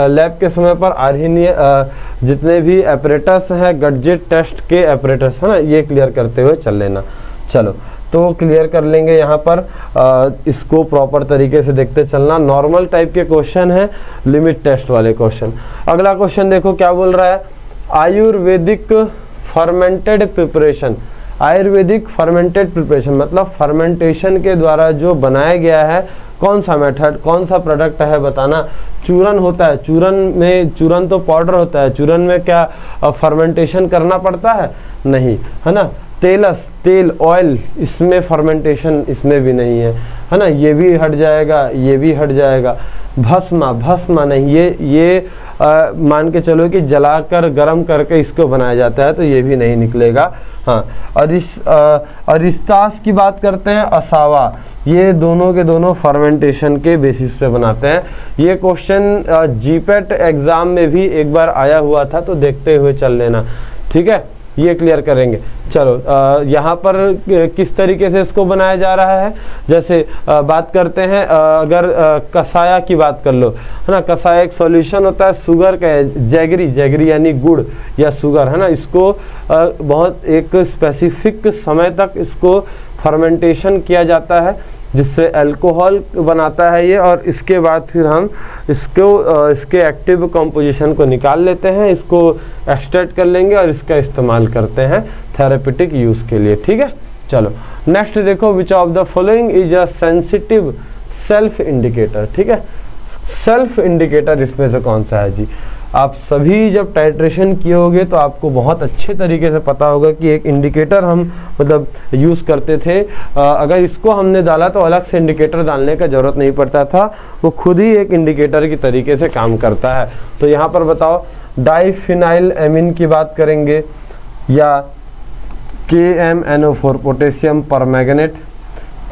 लैब के समय पर। आर्हीनिय जितने भी एपरेटस हैं, गडजेट टेस्ट के एपरेटस, है ना, ये क्लियर करते हुए चल लेना। चलो तो क्लियर कर लेंगे यहाँ पर, इसको प्रॉपर तरीके से देखते चलना। नॉर्मल टाइप के क्वेश्चन है, लिमिट टेस्ट वाले क्वेश्चन। अगला क्वेश्चन देखो क्या बोल रहा है, Ayurvedic fermented preparation. Ayurvedic fermented preparation मतलब फर्मेंटेशन के द्वारा जो बनाया गया है, कौन सा मेथड, कौन सा प्रोडक्ट है बताना। चूरन होता है, चूरन में, चूरन तो पाउडर होता है, चूरन में क्या फर्मेंटेशन करना पड़ता है? नहीं, है ना। तेलस, तेल, ऑयल, इसमें फर्मेंटेशन इसमें भी नहीं है ना, ये भी हट जाएगा, ये भी हट जाएगा। भस्मा, भस्मा नहीं, ये मान के चलो कि जलाकर गर्म करके इसको बनाया जाता है, तो ये भी नहीं निकलेगा। हाँ, अरिस्तास की बात करते हैं, असावा, ये दोनों के दोनों फर्मेंटेशन के बेसिस पे बनाते हैं। ये क्वेश्चन जीपेट एग्जाम में भी एक बार आया हुआ था, तो देखते हुए चल लेना, ठीक है, ये क्लियर करेंगे। चलो यहाँ पर किस तरीके से इसको बनाया जा रहा है, जैसे बात करते हैं, अगर कसाया की बात कर लो, है ना, कसाया एक सॉल्यूशन होता है शुगर का, जैगरी, जैगरी यानी गुड़ या शुगर, है ना, इसको बहुत एक स्पेसिफिक समय तक इसको फर्मेंटेशन किया जाता है, जिससे अल्कोहल बनाता है ये, और इसके बाद फिर हम इसके एक्टिव कंपोजिशन को निकाल लेते हैं, इसको एक्सट्रैक्ट कर लेंगे और इसका इस्तेमाल करते हैं थेरेपेटिक यूज़ के लिए, ठीक है। चलो नेक्स्ट देखो, which of the following is a sensitive self indicator, ठीक है। सेल्फ इंडिकेटर इसमें से कौन सा है जी? आप सभी जब टाइट्रेशन किए होगे तो आपको बहुत अच्छे तरीके से पता होगा कि एक इंडिकेटर हम मतलब यूज़ करते थे, अगर इसको हमने डाला तो अलग से इंडिकेटर डालने का ज़रूरत नहीं पड़ता था, वो खुद ही एक इंडिकेटर की तरीके से काम करता है। तो यहाँ पर बताओ, डाइफिनाइल एमिन की बात करेंगे या KMNO4 potassium permanganate,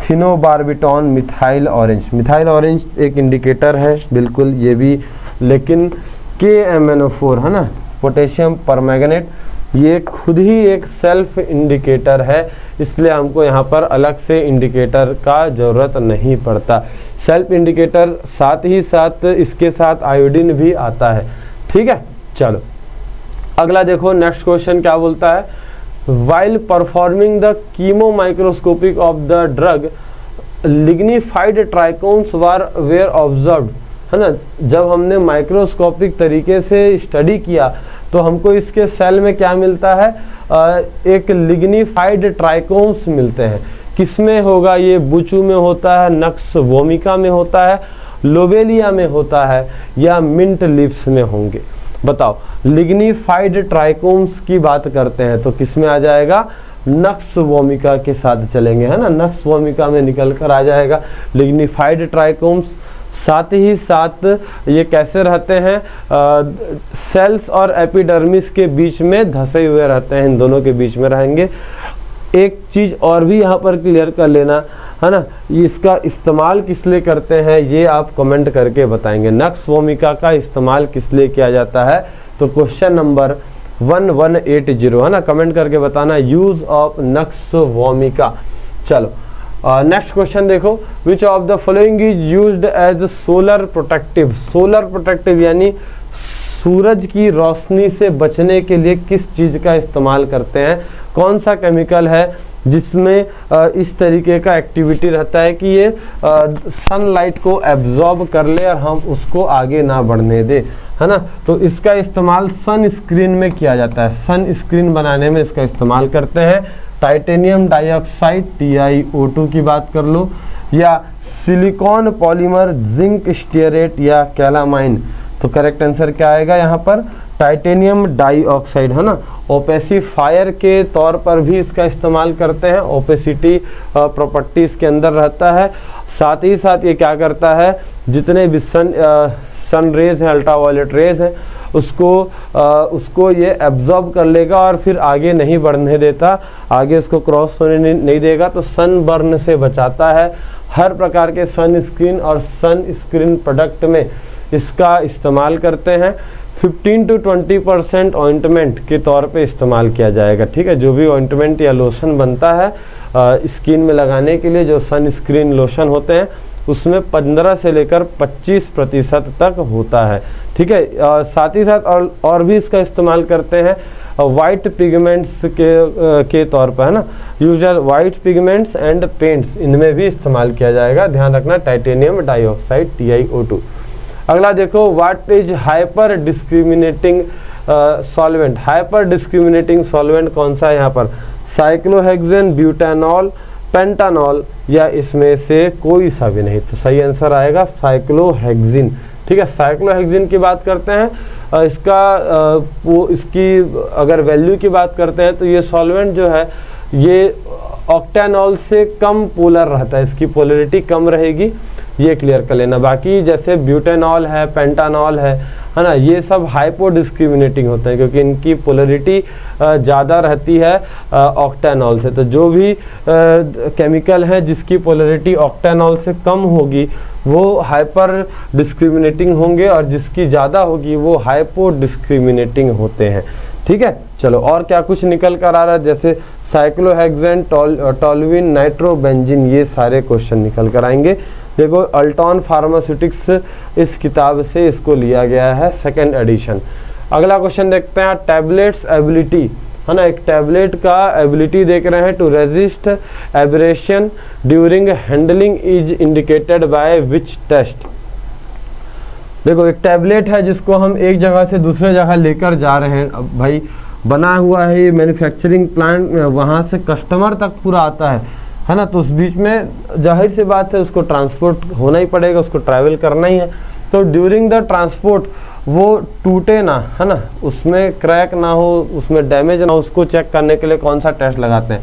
phenobarbitone, methyl orange. Methyl orange एक इंडिकेटर है बिल्कुल, ये भी, लेकिन KMNO4 है ना, पोटेशियम परमैंगनेट, ये खुद ही एक सेल्फ इंडिकेटर है, इसलिए हमको यहाँ पर अलग से इंडिकेटर का ज़रूरत नहीं पड़ता। सेल्फ इंडिकेटर साथ ही साथ इसके साथ आयोडीन भी आता है, ठीक है। चलो अगला देखो, नेक्स्ट क्वेश्चन क्या बोलता है, while performing the chemo microscopic of the drug lignified trichomes were observed, है ना। जब हमने माइक्रोस्कोपिक तरीके से स्टडी किया तो हमको इसके सेल में क्या मिलता है, एक लिग्निफाइड ट्राइकोम्स मिलते हैं। किसमें होगा ये, बुचू में होता है, नक्स वोमिका में होता है, लोबेलिया में होता है, या मिंट लीव्स में होंगे। बताओ, लिग्निफाइड ट्राइकोम्स की बात करते हैं तो किस में आ जाएगा, नक्स वोमिका के साथ चलेंगे, है ना, नक्स वोमिका में निकल कर आ जाएगा लिग्निफाइड ट्राइकोम्स। साथ ही साथ ये कैसे रहते हैं, सेल्स और एपिडर्मिस के बीच में धसे हुए रहते हैं, इन दोनों के बीच में रहेंगे। एक चीज़ और भी यहाँ पर क्लियर कर लेना, है ना, इसका इस्तेमाल किस लिए करते हैं ये आप कमेंट करके बताएंगे। नक्स वोमिका का इस्तेमाल किस लिए किया जाता है, तो क्वेश्चन नंबर 1180, है ना, कमेंट करके बताना, यूज ऑफ नक्स वोमिका। चलो नेक्स्ट क्वेश्चन देखो, which of the following is used as solar protective. Solar protective यानी सूरज की रोशनी से बचने के लिए किस चीज़ का इस्तेमाल करते हैं, कौन सा केमिकल है जिसमें इस तरीके का एक्टिविटी रहता है कि ये सनलाइट को एब्जॉर्ब कर ले और हम उसको आगे ना बढ़ने दे, है ना। तो इसका इस्तेमाल सन स्क्रीन में किया जाता है, सन स्क्रीन बनाने में इसका इस्तेमाल करते हैं। टाइटेनियम डाइऑक्साइड TiO2 की बात कर लो, या सिलिकॉन पॉलीमर, जिंक स्टीयरेट, या कैलामाइन। तो करेक्ट आंसर क्या आएगा यहाँ पर, टाइटेनियम डाइऑक्साइड, है ना। ओपेसिफायर के तौर पर भी इसका इस्तेमाल करते हैं, ओपेसिटी प्रॉपर्टी इसके अंदर रहता है। साथ ही साथ ये क्या करता है, जितने भी सन रेज हैं, अल्ट्रावायलेट रेज हैं, उसको ये एब्जॉर्ब कर लेगा और फिर आगे नहीं बढ़ने देता, आगे उसको क्रॉस होने नहीं देगा, तो सन बर्न से बचाता है। हर प्रकार के सन स्क्रीन और सन स्क्रीन प्रोडक्ट में इसका इस्तेमाल करते हैं। 15 to 20% ऑइंटमेंट के तौर पे इस्तेमाल किया जाएगा, ठीक है। जो भी ऑइंटमेंट या लोशन बनता है स्किन में लगाने के लिए, जो सन स्क्रीन लोशन होते हैं, उसमें 15 से लेकर 25% तक होता है, ठीक है। साथ ही साथ और भी इसका इस्तेमाल करते हैं वाइट पिगमेंट्स के तौर पर, है ना। User white pigments and paints, इनमें भी इस्तेमाल किया जाएगा, ध्यान रखना, टाइटेनियम डाइऑक्साइड TiO2। अगला देखो, what is hyper discriminating solvent. Hyper discriminating solvent कौन सा है यहाँ पर, साइक्लोहेक्सेन, ब्यूटानॉल, पेंटानॉल, या इसमें से कोई सा भी नहीं। तो सही आंसर आएगा साइक्लोहेक्सिन, ठीक है। साइक्लोहेक्सिन की बात करते हैं, इसकी अगर वैल्यू की बात करते हैं तो ये सॉल्वेंट जो है ये ऑक्टेनॉल से कम पोलर रहता है, इसकी पोलरिटी कम रहेगी, ये क्लियर कर लेना। बाकी जैसे ब्यूटेनॉल है, पेंटानॉल है ना, ये सब हाइपो डिस्क्रिमिनेटिंग होते हैं क्योंकि इनकी पोलरिटी ज़्यादा रहती है ऑक्टेनॉल से। तो जो भी केमिकल है जिसकी पोलरिटी ऑक्टेनॉल से कम होगी वो हाइपर डिस्क्रिमिनेटिंग होंगे, और जिसकी ज़्यादा होगी वो हाइपो डिस्क्रिमिनेटिंग होते हैं, ठीक है। चलो और क्या कुछ निकल कर आ रहा है, जैसे साइक्लोहेक्सेन, टॉल्यूइन, नाइट्रोबेंजीन, ये सारे क्वेश्चन निकल कर आएंगे। देखो अल्टॉन फार्मास्यूटिक्स इस किताब से इसको लिया गया है, 2nd एडिशन। अगला क्वेश्चन देखते हैं, टैबलेट्स एबिलिटी, है ना। एक टैबलेट का एबिलिटी देख रहे हैं, to resist abrasion during handling is indicated by which test. देखो एक टैबलेट है जिसको हम एक जगह से दूसरे जगह लेकर जा रहे हैं, अब भाई बना हुआ है ये मैन्युफैक्चरिंग प्लांट में, वहाँ से कस्टमर तक पूरा आता है ना। तो उस बीच में जाहिर सी बात है उसको ट्रांसपोर्ट होना ही पड़ेगा, उसको ट्रैवल करना ही है। तो ड्यूरिंग द ट्रांसपोर्ट वो टूटे ना, है ना, उसमें क्रैक ना हो, उसमें डैमेज ना हो, उसको चेक करने के लिए कौन सा टेस्ट लगाते हैं,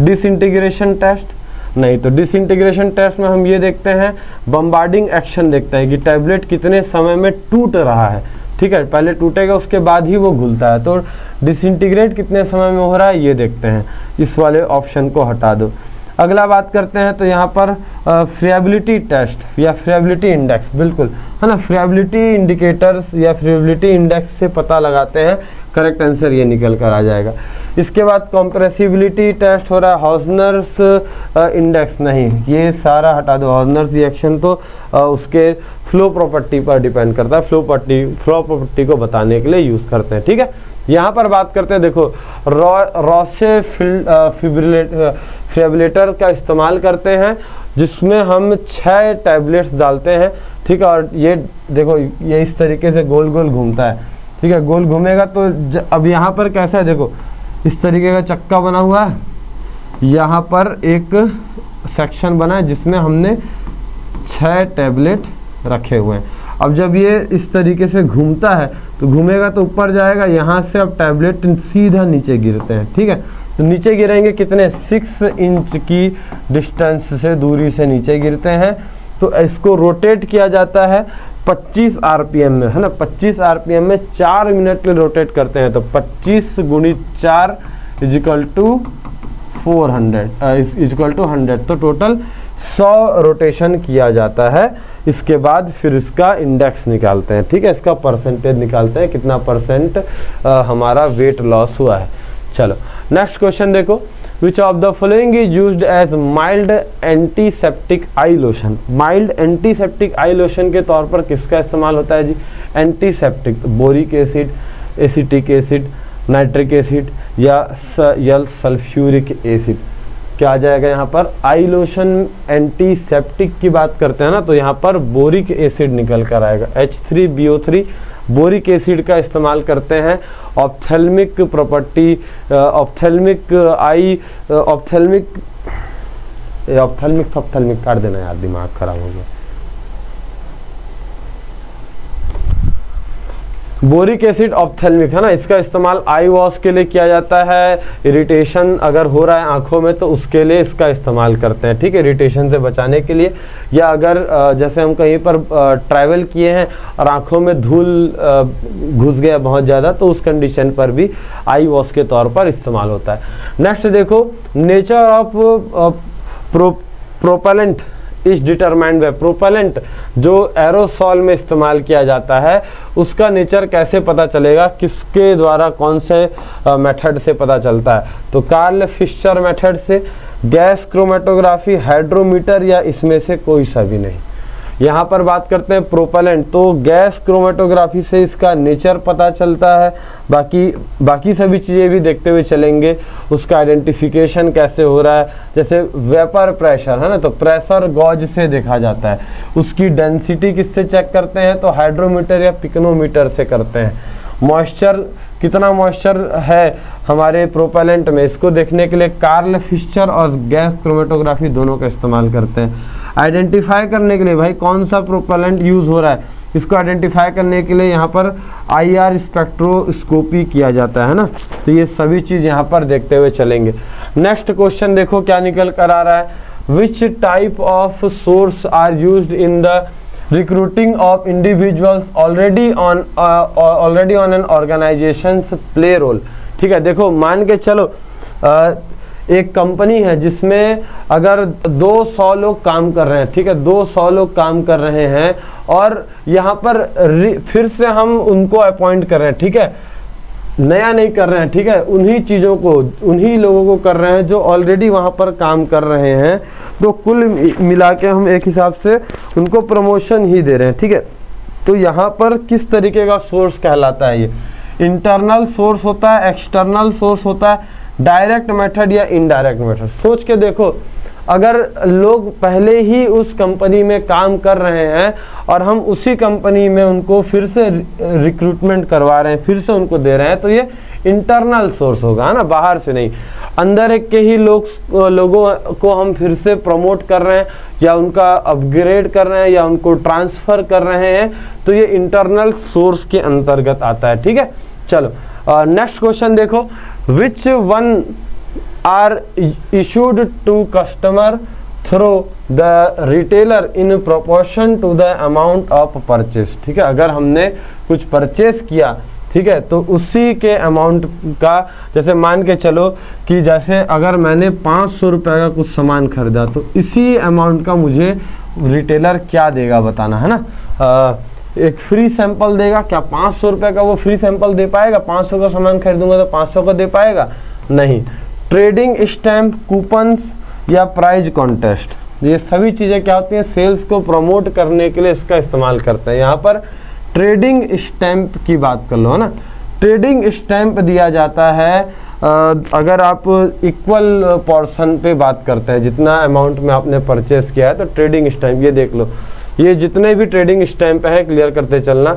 डिसइंटीग्रेशन टेस्ट। नहीं, तो डिसइंटीग्रेशन टेस्ट में हम ये देखते हैं, बम्बार्डिंग एक्शन देखते हैं कि टैबलेट कितने समय में टूट रहा है, ठीक है। पहले टूटेगा उसके बाद ही वो घुलता है, तो डिसइंटीग्रेट कितने समय में हो रहा है ये देखते हैं, इस वाले ऑप्शन को हटा दो। अगला बात करते हैं तो यहाँ पर फ्रिएबिलिटी टेस्ट या फ्रिएबिलिटी इंडेक्स, बिल्कुल, है ना। फ्रिएबिलिटी इंडिकेटर्स या फ्रिएबिलिटी इंडेक्स से पता लगाते हैं, करेक्ट आंसर ये निकल कर आ जाएगा। इसके बाद कॉम्प्रेसिबिलिटी टेस्ट हो रहा है, हॉजनर्स इंडेक्स नहीं, ये सारा हटा दो। हॉजनर्स रिएक्शन तो उसके फ्लो प्रॉपर्टी पर डिपेंड करता है, फ्लो प्रॉपर्टी को बताने के लिए यूज़ करते हैं, ठीक है। यहाँ पर बात करते हैं, देखो रॉसे फ्रिएबिलेटर का इस्तेमाल करते हैं जिसमें हम 6 टैबलेट्स डालते हैं, ठीक है। और ये देखो ये इस तरीके से गोल गोल घूमता है, ठीक है, गोल घूमेगा तो अब यहाँ पर कैसा है देखो, इस तरीके का चक्का बना हुआ है, यहाँ पर एक सेक्शन बना है जिसमें हमने 6 टैबलेट रखे हुए हैं। अब जब ये इस तरीके से घूमता है तो घूमेगा तो ऊपर जाएगा, यहाँ से अब टैबलेट सीधा नीचे गिरते हैं। ठीक है, तो नीचे गिरेंगे कितने, 6 इंच की डिस्टेंस से, दूरी से नीचे गिरते हैं। तो इसको रोटेट किया जाता है 25 आरपीएम में, है ना, 25 आरपीएम में 4 मिनट के लिए रोटेट करते हैं। तो 25 × 4 = 400 इक्वल टू 100, तो टोटल 100 रोटेशन किया जाता है। इसके बाद फिर इसका इंडेक्स निकालते हैं। ठीक है, इसका परसेंटेज निकालते हैं, कितना परसेंट हमारा वेट लॉस हुआ है। चलो नेक्स्ट क्वेश्चन देखो, which of the following is used as mild antiseptic eye lotion. Mild antiseptic eye lotion के तौर पर किसका इस्तेमाल होता है जी, antiseptic, boric acid, acetic acid, nitric acid या सल्फ्यूरिक एसिड। क्या आ जाएगा यहाँ पर, आई लोशन एंटीसेप्टिक की बात करते हैं ना, तो यहाँ पर बोरिक एसिड निकल कर आएगा, H3BO3 बोरिक एसिड का इस्तेमाल करते हैं। ऑप्थेल्मिक प्रॉपर्टी, ऑप्थेल्मिक काट देना यार, दिमाग खराब हो गया। बोरिक एसिड ऑप्थेल्मिक है ना, इसका इस्तेमाल आई वॉश के लिए किया जाता है। इरिटेशन अगर हो रहा है आंखों में तो उसके लिए इसका इस्तेमाल करते हैं। ठीक है, इरिटेशन से बचाने के लिए, या अगर जैसे हम कहीं पर ट्रैवल किए हैं और आंखों में धूल घुस गया बहुत ज़्यादा, तो उस कंडीशन पर भी आई वॉश के तौर पर इस्तेमाल होता है। नेक्स्ट देखो, nature of propellant is determined by. Propellant जो एरोसॉल में इस्तेमाल किया जाता है उसका नेचर कैसे पता चलेगा, किसके द्वारा, कौन से मेथड से पता चलता है, तो कार्ल फिशर मेथड से, गैस क्रोमेटोग्राफी, हाइड्रोमीटर, या इसमें से कोई सा भी नहीं। यहाँ पर बात करते हैं प्रोपेलेंट, तो गैस क्रोमेटोग्राफी से इसका नेचर पता चलता है। बाकी सभी चीज़ें भी देखते हुए चलेंगे, उसका आइडेंटिफिकेशन कैसे हो रहा है, जैसे वेपर प्रेशर है ना, तो प्रेशर गॉज से देखा जाता है। उसकी डेंसिटी किससे चेक करते हैं, तो हाइड्रोमीटर या पिकनोमीटर से करते हैं। मॉइस्चर, कितना मॉइस्चर है हमारे प्रोपेलेंट में, इसको देखने के लिए कार्ल फिशर और गैस क्रोमेटोग्राफी दोनों का इस्तेमाल करते हैं। आइडेंटिफाई करने के लिए भाई कौन सा प्रोपेलेंट यूज़ हो रहा है, इसको आइडेंटिफाई करने के लिए यहाँ पर IR स्पेक्ट्रोस्कोपी किया जाता है ना, तो ये सभी चीज़ यहाँ पर देखते हुए चलेंगे। नेक्स्ट क्वेश्चन देखो क्या निकल कर आ रहा है, which type of source are used in the recruiting of individuals already on an organisation play role. ठीक है, देखो मान के चलो एक कंपनी है जिसमें अगर 200 लोग काम कर रहे हैं, ठीक है, 200 लोग काम कर रहे हैं और यहाँ पर फिर से हम उनको अपॉइंट कर रहे हैं। ठीक है, नया नहीं कर रहे हैं, ठीक है, उन्हीं चीज़ों को, उन्हीं लोगों को कर रहे हैं जो ऑलरेडी वहाँ पर काम कर रहे हैं, तो कुल मिला के हम एक हिसाब से उनको प्रमोशन ही दे रहे हैं। ठीक है, तो यहाँ पर किस तरीके का सोर्स कहलाता है, ये इंटरनल सोर्स होता है, एक्सटर्नल सोर्स होता है, डायरेक्ट मेथड या इनडायरेक्ट मेथड। सोच के देखो, अगर लोग पहले ही उस कंपनी में काम कर रहे हैं और हम उसी कंपनी में उनको फिर से रिक्रूटमेंट करवा रहे हैं, फिर से उनको दे रहे हैं, तो ये इंटरनल सोर्स होगा, है ना, बाहर से नहीं। अंदर के ही लोगों को हम फिर से प्रमोट कर रहे हैं या उनका अपग्रेड कर रहे हैं या उनको ट्रांसफ़र कर रहे हैं, तो ये इंटरनल सोर्स के अंतर्गत आता है। ठीक है, चलो नेक्स्ट क्वेश्चन देखो, which one are issued to customer through the retailer in proportion to the amount of purchase। ठीक है, अगर हमने कुछ परचेस किया, ठीक है, तो उसी के अमाउंट का, जैसे मान के चलो कि जैसे अगर मैंने 500 रुपये का कुछ सामान खरीदा तो इसी अमाउंट का मुझे रिटेलर क्या देगा बताना, है ना। एक फ्री सैंपल देगा, क्या 500 रुपये का वो फ्री सैंपल दे पाएगा? 500 का सामान खरीदूंगा तो 500 का दे पाएगा? नहीं। ट्रेडिंग स्टैम्प, कूपन्स या प्राइज कॉन्टेस्ट, ये सभी चीज़ें क्या होती हैं, सेल्स को प्रमोट करने के लिए इसका इस्तेमाल करते हैं। यहाँ पर ट्रेडिंग स्टैम्प की बात कर लो, है ना। ट्रेडिंग स्टैम्प दिया जाता है अगर आप इक्वल पोर्शन पे बात करते हैं, जितना अमाउंट में आपने परचेस किया है, तो ट्रेडिंग स्टैम्प, ये देख लो, ये जितने भी ट्रेडिंग स्टैम्प है क्लियर करते चलना।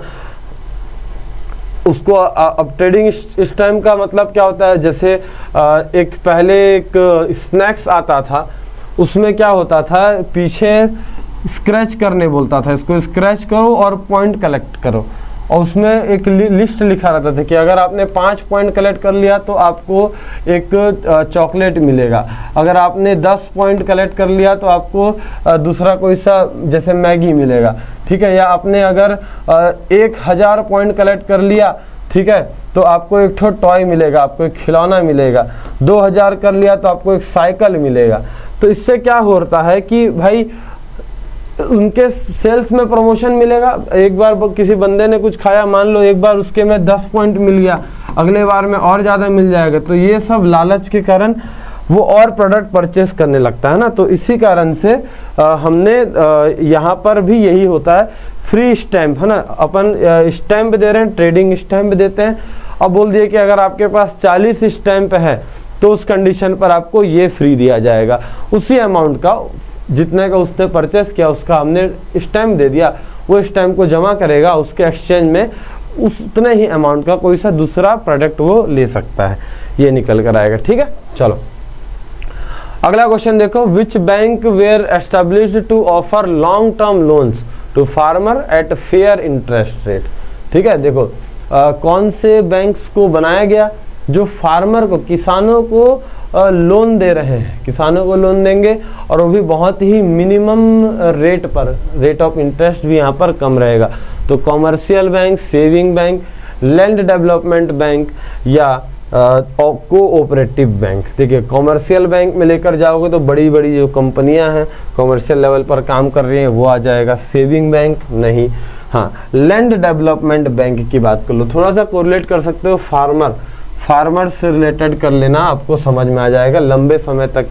उसको अब ट्रेडिंग इस टाइम का मतलब क्या होता है, जैसे एक पहले एक स्नैक्स आता था, उसमें क्या होता था, पीछे स्क्रैच करने बोलता था, इसको स्क्रैच करो और पॉइंट कलेक्ट करो, और उसमें एक लिस्ट लिखा रहता था कि अगर आपने 5 पॉइंट कलेक्ट कर लिया तो आपको एक चॉकलेट मिलेगा, अगर आपने 10 पॉइंट कलेक्ट कर लिया तो आपको दूसरा कोई सा जैसे मैगी मिलेगा, ठीक है, या आपने अगर 1000 पॉइंट कलेक्ट कर लिया, ठीक है, तो आपको एक ठो टॉय मिलेगा, आपको एक खिलौना मिलेगा, 2000 कर लिया तो आपको एक साइकिल मिलेगा। तो इससे क्या होता है कि भाई उनके सेल्स में प्रमोशन मिलेगा। एक बार किसी बंदे ने कुछ खाया, मान लो एक बार उसके में 10 पॉइंट मिल गया, अगले बार में और ज़्यादा मिल जाएगा, तो ये सब लालच के कारण वो और प्रोडक्ट परचेस करने लगता है ना। तो इसी कारण से हमने यहाँ पर भी यही होता है, फ्री स्टैम्प है ना, अपन स्टैम्प दे रहे हैं, ट्रेडिंग स्टैम्प देते हैं। अब बोल दिए कि अगर आपके पास 40 स्टैम्प है तो उस कंडीशन पर आपको ये फ्री दिया जाएगा, उसी अमाउंट का जितने का उसने परचेस किया उसका हमने स्टैम्प दे दिया, वो स्टैम्प को जमा करेगा, उसके एक्सचेंज में उतने ही अमाउंट का कोई सा दूसरा प्रोडक्ट वो ले सकता है, ये निकल कर आएगा। ठीक है, चलो अगला क्वेश्चन देखो, which bank were established to offer long term loans to farmer at fair interest rate. ठीक है, देखो कौन से बैंक्स को बनाया गया जो फार्मर को, किसानों को लोन दे रहे हैं, किसानों को लोन देंगे और वो भी बहुत ही मिनिमम रेट पर, रेट ऑफ इंटरेस्ट भी यहाँ पर कम रहेगा। तो commercial bank, saving bank, land development bank या कोऑपरेटिव बैंक। देखिए कॉमर्शियल बैंक में लेकर जाओगे तो बड़ी बड़ी जो कंपनियां हैं कॉमर्शियल लेवल पर काम कर रही हैं वो आ जाएगा, सेविंग बैंक नहीं। हाँ, लैंड डेवलपमेंट बैंक की बात कर लो, थोड़ा सा कोरिलेट कर सकते हो, फार्मर से रिलेटेड कर लेना, आपको समझ में आ जाएगा। लंबे समय तक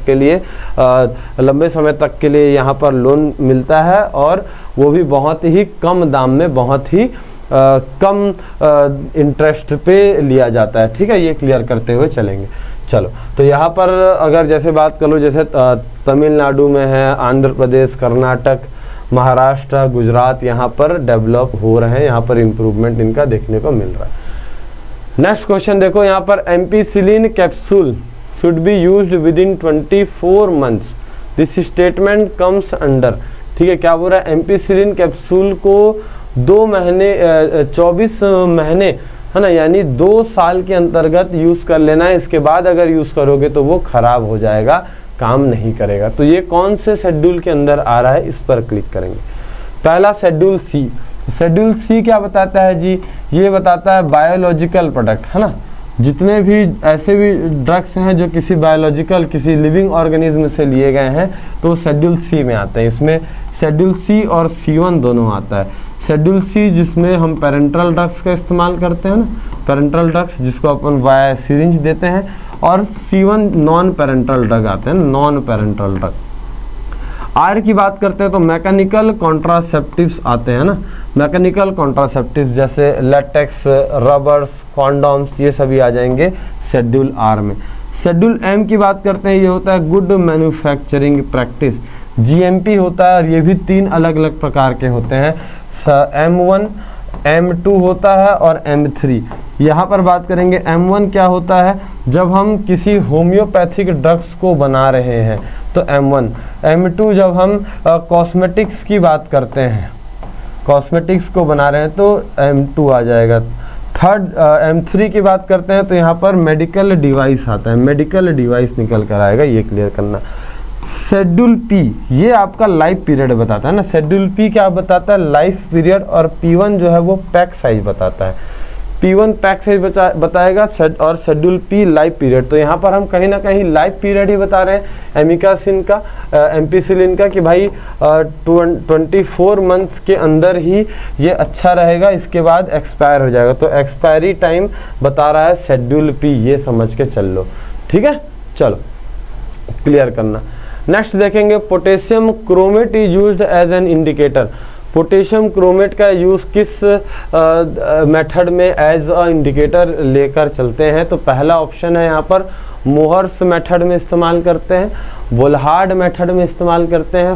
के लिए यहाँ पर लोन मिलता है और वो भी बहुत ही कम दाम में, बहुत ही कम इंटरेस्ट पे लिया जाता है। ठीक है, ये क्लियर करते हुए चलेंगे। चलो, तो यहाँ पर अगर जैसे बात कर लो, जैसे तमिलनाडु में है, आंध्र प्रदेश, कर्नाटक, महाराष्ट्र, गुजरात, यहाँ पर डेवलप हो रहे हैं, यहाँ पर इम्प्रूवमेंट इनका देखने को मिल रहा है। नेक्स्ट क्वेश्चन देखो, यहाँ पर ampicillin capsule should be used with in 24 months, this statement comes under. ठीक है, क्या बोल रहा है, एम्पिसिलिन कैप्सूल को 24 महीने है ना, यानी 2 साल के अंतर्गत यूज कर लेना है, इसके बाद अगर यूज करोगे तो वो खराब हो जाएगा, काम नहीं करेगा। तो ये कौन से शेड्यूल के अंदर आ रहा है, इस पर क्लिक करेंगे। पहला शेड्यूल सी, शेड्यूल सी क्या बताता है जी, ये बताता है बायोलॉजिकल प्रोडक्ट है ना, जितने भी ऐसे भी ड्रग्स हैं जो किसी बायोलॉजिकल, किसी लिविंग ऑर्गेनिज्म से लिए गए हैं तो शेड्यूल सी में आते हैं। इसमें शेड्यूल सी और C1 दोनों आता है। शेड्यूल सी जिसमें हम पेरेंटल ड्रग्स का इस्तेमाल करते हैं ना, पेरेंटल ड्रग्स जिसको अपन वाया सिरिंज देते हैं, और C1 नॉन पेरेंटल ड्रग आते हैं, नॉन पेरेंटल ड्रग। आर की बात करते हैं तो मैकेनिकल कॉन्ट्रासेप्टिव्स आते हैं ना, मैकेनिकल कॉन्ट्रासेप्टिव्स जैसे लेटेक्स, रबर्स, कॉन्डोम्स, ये सभी आ जाएंगे शेड्यूल आर में। शेड्यूल एम की बात करते हैं, ये होता है गुड मैन्युफैक्चरिंग प्रैक्टिस, GMP होता है, और ये भी 3 अलग अलग प्रकार के होते हैं, M1, M2 होता है और M3। यहाँ पर बात करेंगे M1 क्या होता है, जब हम किसी होम्योपैथिक ड्रग्स को बना रहे हैं तो M1, M2 जब हम कॉस्मेटिक्स की बात करते हैं, कॉस्मेटिक्स को बना रहे हैं तो M2 आ जाएगा। थर्ड M3 की बात करते हैं तो यहाँ पर मेडिकल डिवाइस आता है, मेडिकल डिवाइस निकल कर आएगा, ये क्लियर करना। शेड्यूल पी ये आपका लाइफ पीरियड बताता है ना, शेड्यूल पी क्या बताता है, लाइफ पीरियड, और P1 जो है वो पैक साइज बताता है, P1 पैक साइज बताएगा और शेड्यूल पी लाइफ पीरियड। तो यहाँ पर हम कहीं ना कहीं लाइफ पीरियड ही बता रहे हैं एमिकासिन का, एम्पिसिलिन का, कि भाई 24 मंथ्स के अंदर ही ये अच्छा रहेगा, इसके बाद एक्सपायर हो जाएगा। तो एक्सपायरी टाइम बता रहा है शेड्यूल पी, ये समझ के चल लो। ठीक है, चलो क्लियर करना। नेक्स्ट देखेंगे, potassium chromate is used as an indicator. Potassium chromate का यूज़ किस मेथड में एज अ इंडिकेटर लेकर चलते हैं, तो पहला ऑप्शन है यहाँ पर मोहर्स मेथड में इस्तेमाल करते हैं, वोल्हार्ड मेथड में इस्तेमाल करते हैं,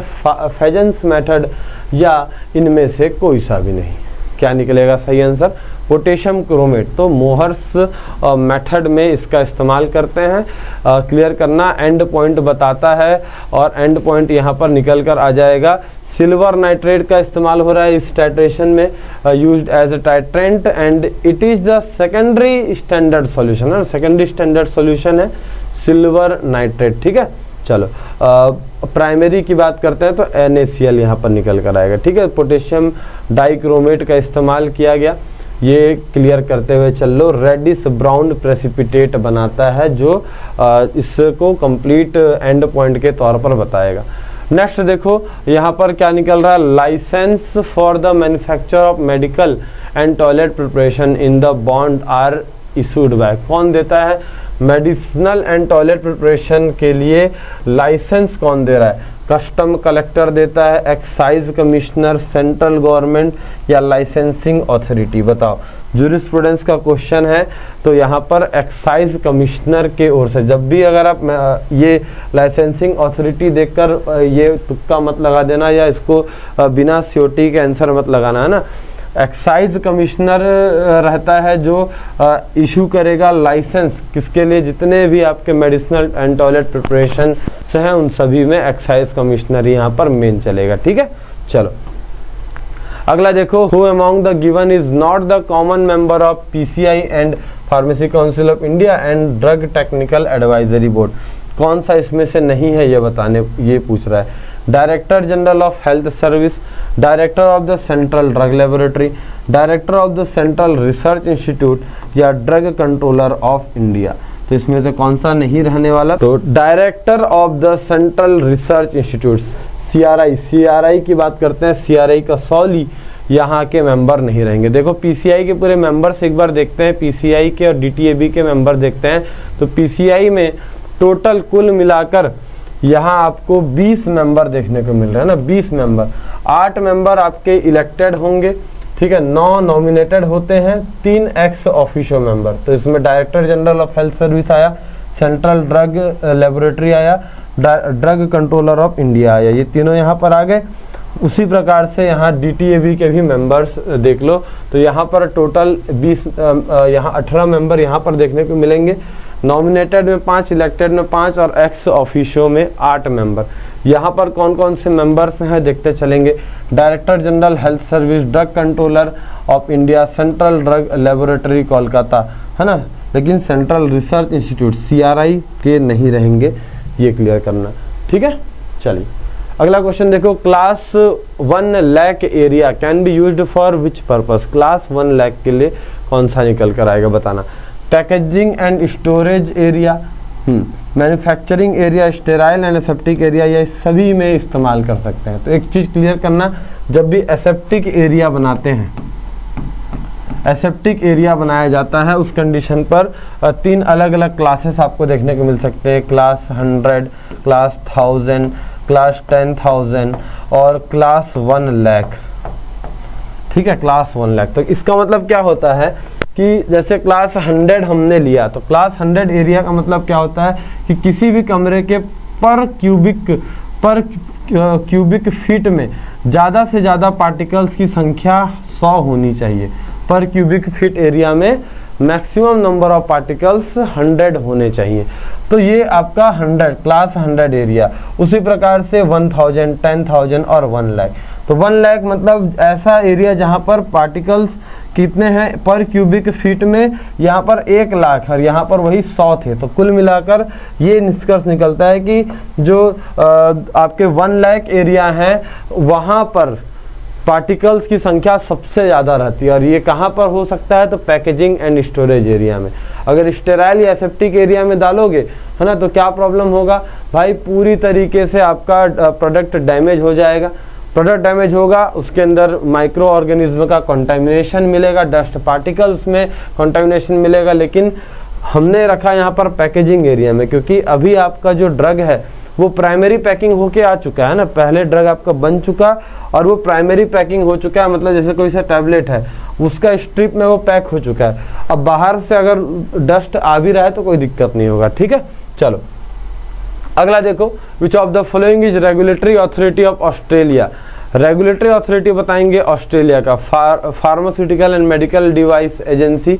फेजेंस मेथड, या इनमें से कोई सा भी नहीं। क्या निकलेगा सही आंसर? Potassium chromate. तो मोहर्स मेथड में इसका इस्तेमाल करते हैं। क्लियर करना, एंड पॉइंट बताता है और एंड पॉइंट यहाँ पर निकल कर आ जाएगा। सिल्वर नाइट्रेट का इस्तेमाल हो रहा है इस टाइट्रेशन में, used as a titrant and it is the secondary standard solution है, सेकेंडरी स्टैंडर्ड सॉल्यूशन है सिल्वर नाइट्रेट। ठीक है, चलो प्राइमरी की बात करते हैं तो NaCl यहाँ पर निकल कर आएगा। ठीक है, पोटेशियम डाइक्रोमेट का इस्तेमाल किया गया, ये क्लियर करते हुए चल लो। रेडिश ब्राउन प्रेसिपिटेट बनाता है जो इसको कंप्लीट एंड पॉइंट के तौर पर बताएगा। नेक्स्ट देखो यहाँ पर क्या निकल रहा है, licence for the manufacture of medical and toilet preparation in the bond are issued by. कौन देता है? मेडिसिनल एंड टॉयलेट प्रिपरेशन के लिए लाइसेंस कौन दे रहा है? कस्टम कलेक्टर देता है, एक्साइज कमिश्नर, सेंट्रल गवर्नमेंट या लाइसेंसिंग अथॉरिटी? बताओ, जूरिस्प्रूडेंस का क्वेश्चन है तो यहाँ पर एक्साइज कमिश्नर के ओर से। जब भी अगर आप ये लाइसेंसिंग अथॉरिटी देखकर ये तुक्का मत लगा देना या इसको बिना श्योरिटी के आंसर मत लगाना, है ना। एक्साइज कमिश्नर रहता है जो इशू करेगा लाइसेंस किसके लिए? जितने भी आपके मेडिसिनल एंड टॉयलेट प्रिपरेशन से हैं उन सभी में एक्साइज कमिश्नर यहाँ पर मेन चलेगा। ठीक है, चलो अगला देखो, who among the given is not the common member of PCI and pharmacy council of India and drug technical advisory board? कौन सा इसमें से नहीं है ये पूछ रहा है। Director general of health service, director of the central drug laboratory, director of the central research institute या ड्रग कंट्रोलर ऑफ इंडिया? तो इसमें से कौन सा नहीं रहने वाला? तो director of the central research institute, CRI की बात करते हैं। CRI का सॉली यहाँ के मेंबर नहीं रहेंगे। देखो PCI के पूरे मेंबर्स एक बार देखते हैं, PCI के और DTAB के मेंबर देखते हैं। तो PCI में टोटल कुल मिलाकर यहाँ आपको 20 मेंबर देखने को मिल रहे हैं ना, 20 मेंबर। 8 मेंबर आपके इलेक्टेड होंगे, ठीक है, 9 नॉमिनेटेड होते हैं, 3 एक्स ऑफिशियो मेंबर। तो इसमें director general of health service आया, सेंट्रल ड्रग लेबोरेटरी आया, ड्रग कंट्रोलर ऑफ इंडिया आया, ये तीनों यहाँ पर आ गए। उसी प्रकार से यहाँ DTAB के भी मेंबर्स देख लो। तो यहाँ पर टोटल 20 यहाँ 18 मेंबर यहाँ पर देखने को मिलेंगे। नॉमिनेटेड में 5, इलेक्टेड में 5 और एक्स ऑफिशियो में 8 मेंबर। यहाँ पर कौन कौन से मेंबर्स हैं देखते चलेंगे। Director general health service, drug controller of India, central drug laboratory Kolkata, है ना, लेकिन सेंट्रल रिसर्च इंस्टीट्यूट CRI के नहीं रहेंगे, ये क्लियर करना। ठीक है, चलिए अगला क्वेश्चन देखो, class 1 lakh area can be used for which purpose? Class 1 lakh के लिए कौन सा निकल कर आएगा बताना। Packaging and storage area, manufacturing area, sterile and aseptic area, ये सभी में इस्तेमाल कर सकते हैं। तो एक चीज़ क्लियर करना, जब भी एसेप्टिक एरिया बनाते हैं, एसेप्टिक एरिया बनाया जाता है, उस कंडीशन पर 3 अलग अलग क्लासेस आपको देखने को मिल सकते हैं। क्लास 100, क्लास 1000, क्लास 10,000 और क्लास 1 लाख। ठीक है, क्लास 1 लाख। तो इसका मतलब क्या होता है कि जैसे क्लास 100 हमने लिया, तो क्लास 100 एरिया का मतलब क्या होता है कि किसी भी कमरे के पर क्यूबिक फीट में ज़्यादा से ज़्यादा पार्टिकल्स की संख्या 100 होनी चाहिए। पर क्यूबिक फीट एरिया में मैक्सिमम नंबर ऑफ पार्टिकल्स 100 होने चाहिए। तो ये आपका 100 क्लास 100 एरिया। उसी प्रकार से 1000, 10,000 और 1 लाख। तो 1 लाख मतलब ऐसा एरिया जहाँ पर पार्टिकल्स कितने हैं पर क्यूबिक फीट में, यहाँ पर 1 लाख और यहाँ पर वही 100 थे। तो कुल मिलाकर ये निष्कर्ष निकलता है कि जो आपके 1 लाख एरिया है वहाँ पर पार्टिकल्स की संख्या सबसे ज़्यादा रहती है। और ये कहाँ पर हो सकता है? तो पैकेजिंग एंड स्टोरेज एरिया में। अगर स्टेराइल या एसेप्टिक एरिया में डालोगे, है ना, तो क्या प्रॉब्लम होगा भाई? पूरी तरीके से आपका प्रोडक्ट डैमेज हो जाएगा। प्रोडक्ट डैमेज होगा, उसके अंदर माइक्रो ऑर्गेनिज्म का कंटामिनेशन मिलेगा, डस्ट पार्टिकल्स में कंटामिनेशन मिलेगा। लेकिन हमने रखा यहाँ पर पैकेजिंग एरिया में, क्योंकि अभी आपका जो ड्रग है वो प्राइमरी पैकिंग होके आ चुका है ना। पहले ड्रग आपका बन चुका और वो प्राइमरी पैकिंग हो चुका है, मतलब जैसे कोई सा टैबलेट है उसका स्ट्रिप में वो पैक हो चुका है। अब बाहर से अगर डस्ट आ भी रहा है तो कोई दिक्कत नहीं होगा। ठीक है, चलो अगला देखो, which of the following is regulatory authority of Australia? Regulatory authority बताएंगे ऑस्ट्रेलिया का, pharmaceutical and medical device agency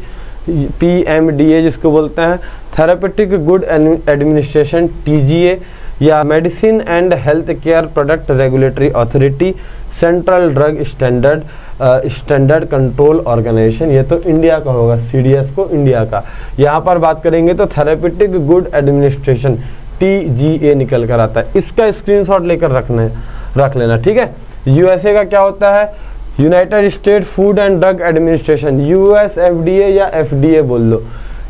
PMDA जिसको बोलते हैं, थेरेपेटिक गुड एडमिनिस्ट्रेशन TGA, या medicine and health care product regulatory authority, central drug standard control organisation, ये तो इंडिया का होगा, CDS को इंडिया का। यहाँ पर बात करेंगे तो थेरेपेटिक गुड एडमिनिस्ट्रेशन TGA निकल कर आता है, इसका स्क्रीनशॉट लेकर रख लेना, ठीक है। USA का क्या होता है, United state food and drug administration, US FDA या FDA बोल लो।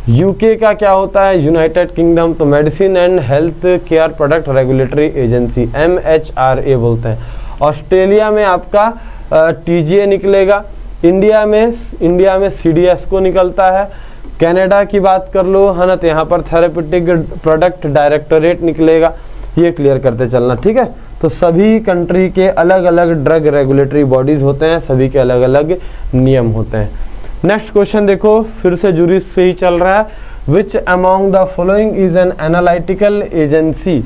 UK का क्या होता है, यूनाइटेड किंगडम, तो medicine and health care product regulatory agency MHRA बोलते हैं। ऑस्ट्रेलिया में आपका TGA निकलेगा, इंडिया में CDS को निकलता है। कनाडा की बात कर लो है ना, तो यहाँ पर थेरेपेटिक प्रोडक्ट डायरेक्टोरेट निकलेगा, ये क्लियर करते चलना, ठीक है। तो सभी कंट्री के अलग अलग ड्रग रेगुलेटरी बॉडीज होते हैं, सभी के अलग अलग नियम होते हैं। नेक्स्ट क्वेश्चन देखो, फिर से जूरी से ही चल रहा है। Which among the following is an analytical agency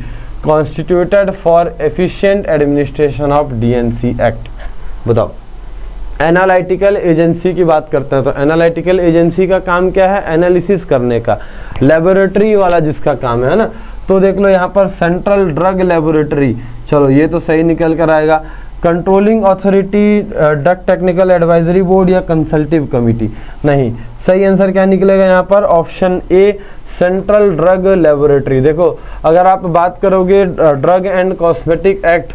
constituted for efficient administration of DNC act, बताओ। एनालिटिकल एजेंसी की बात करते हैं, तो एनालिटिकल एजेंसी का काम क्या है, एनालिसिस करने का, लेबोरेटरी वाला जिसका काम है ना। तो देख लो यहाँ पर सेंट्रल ड्रग लेबोरेटरी, चलो ये तो सही निकल कर आएगा। Controlling authority, drug technical advisory board या कंसल्टिव कमिटी, नहीं, सही आंसर क्या निकलेगा यहाँ पर, option A central drug laboratory. देखो अगर आप बात करोगे ड्रग एंड कॉस्मेटिक एक्ट,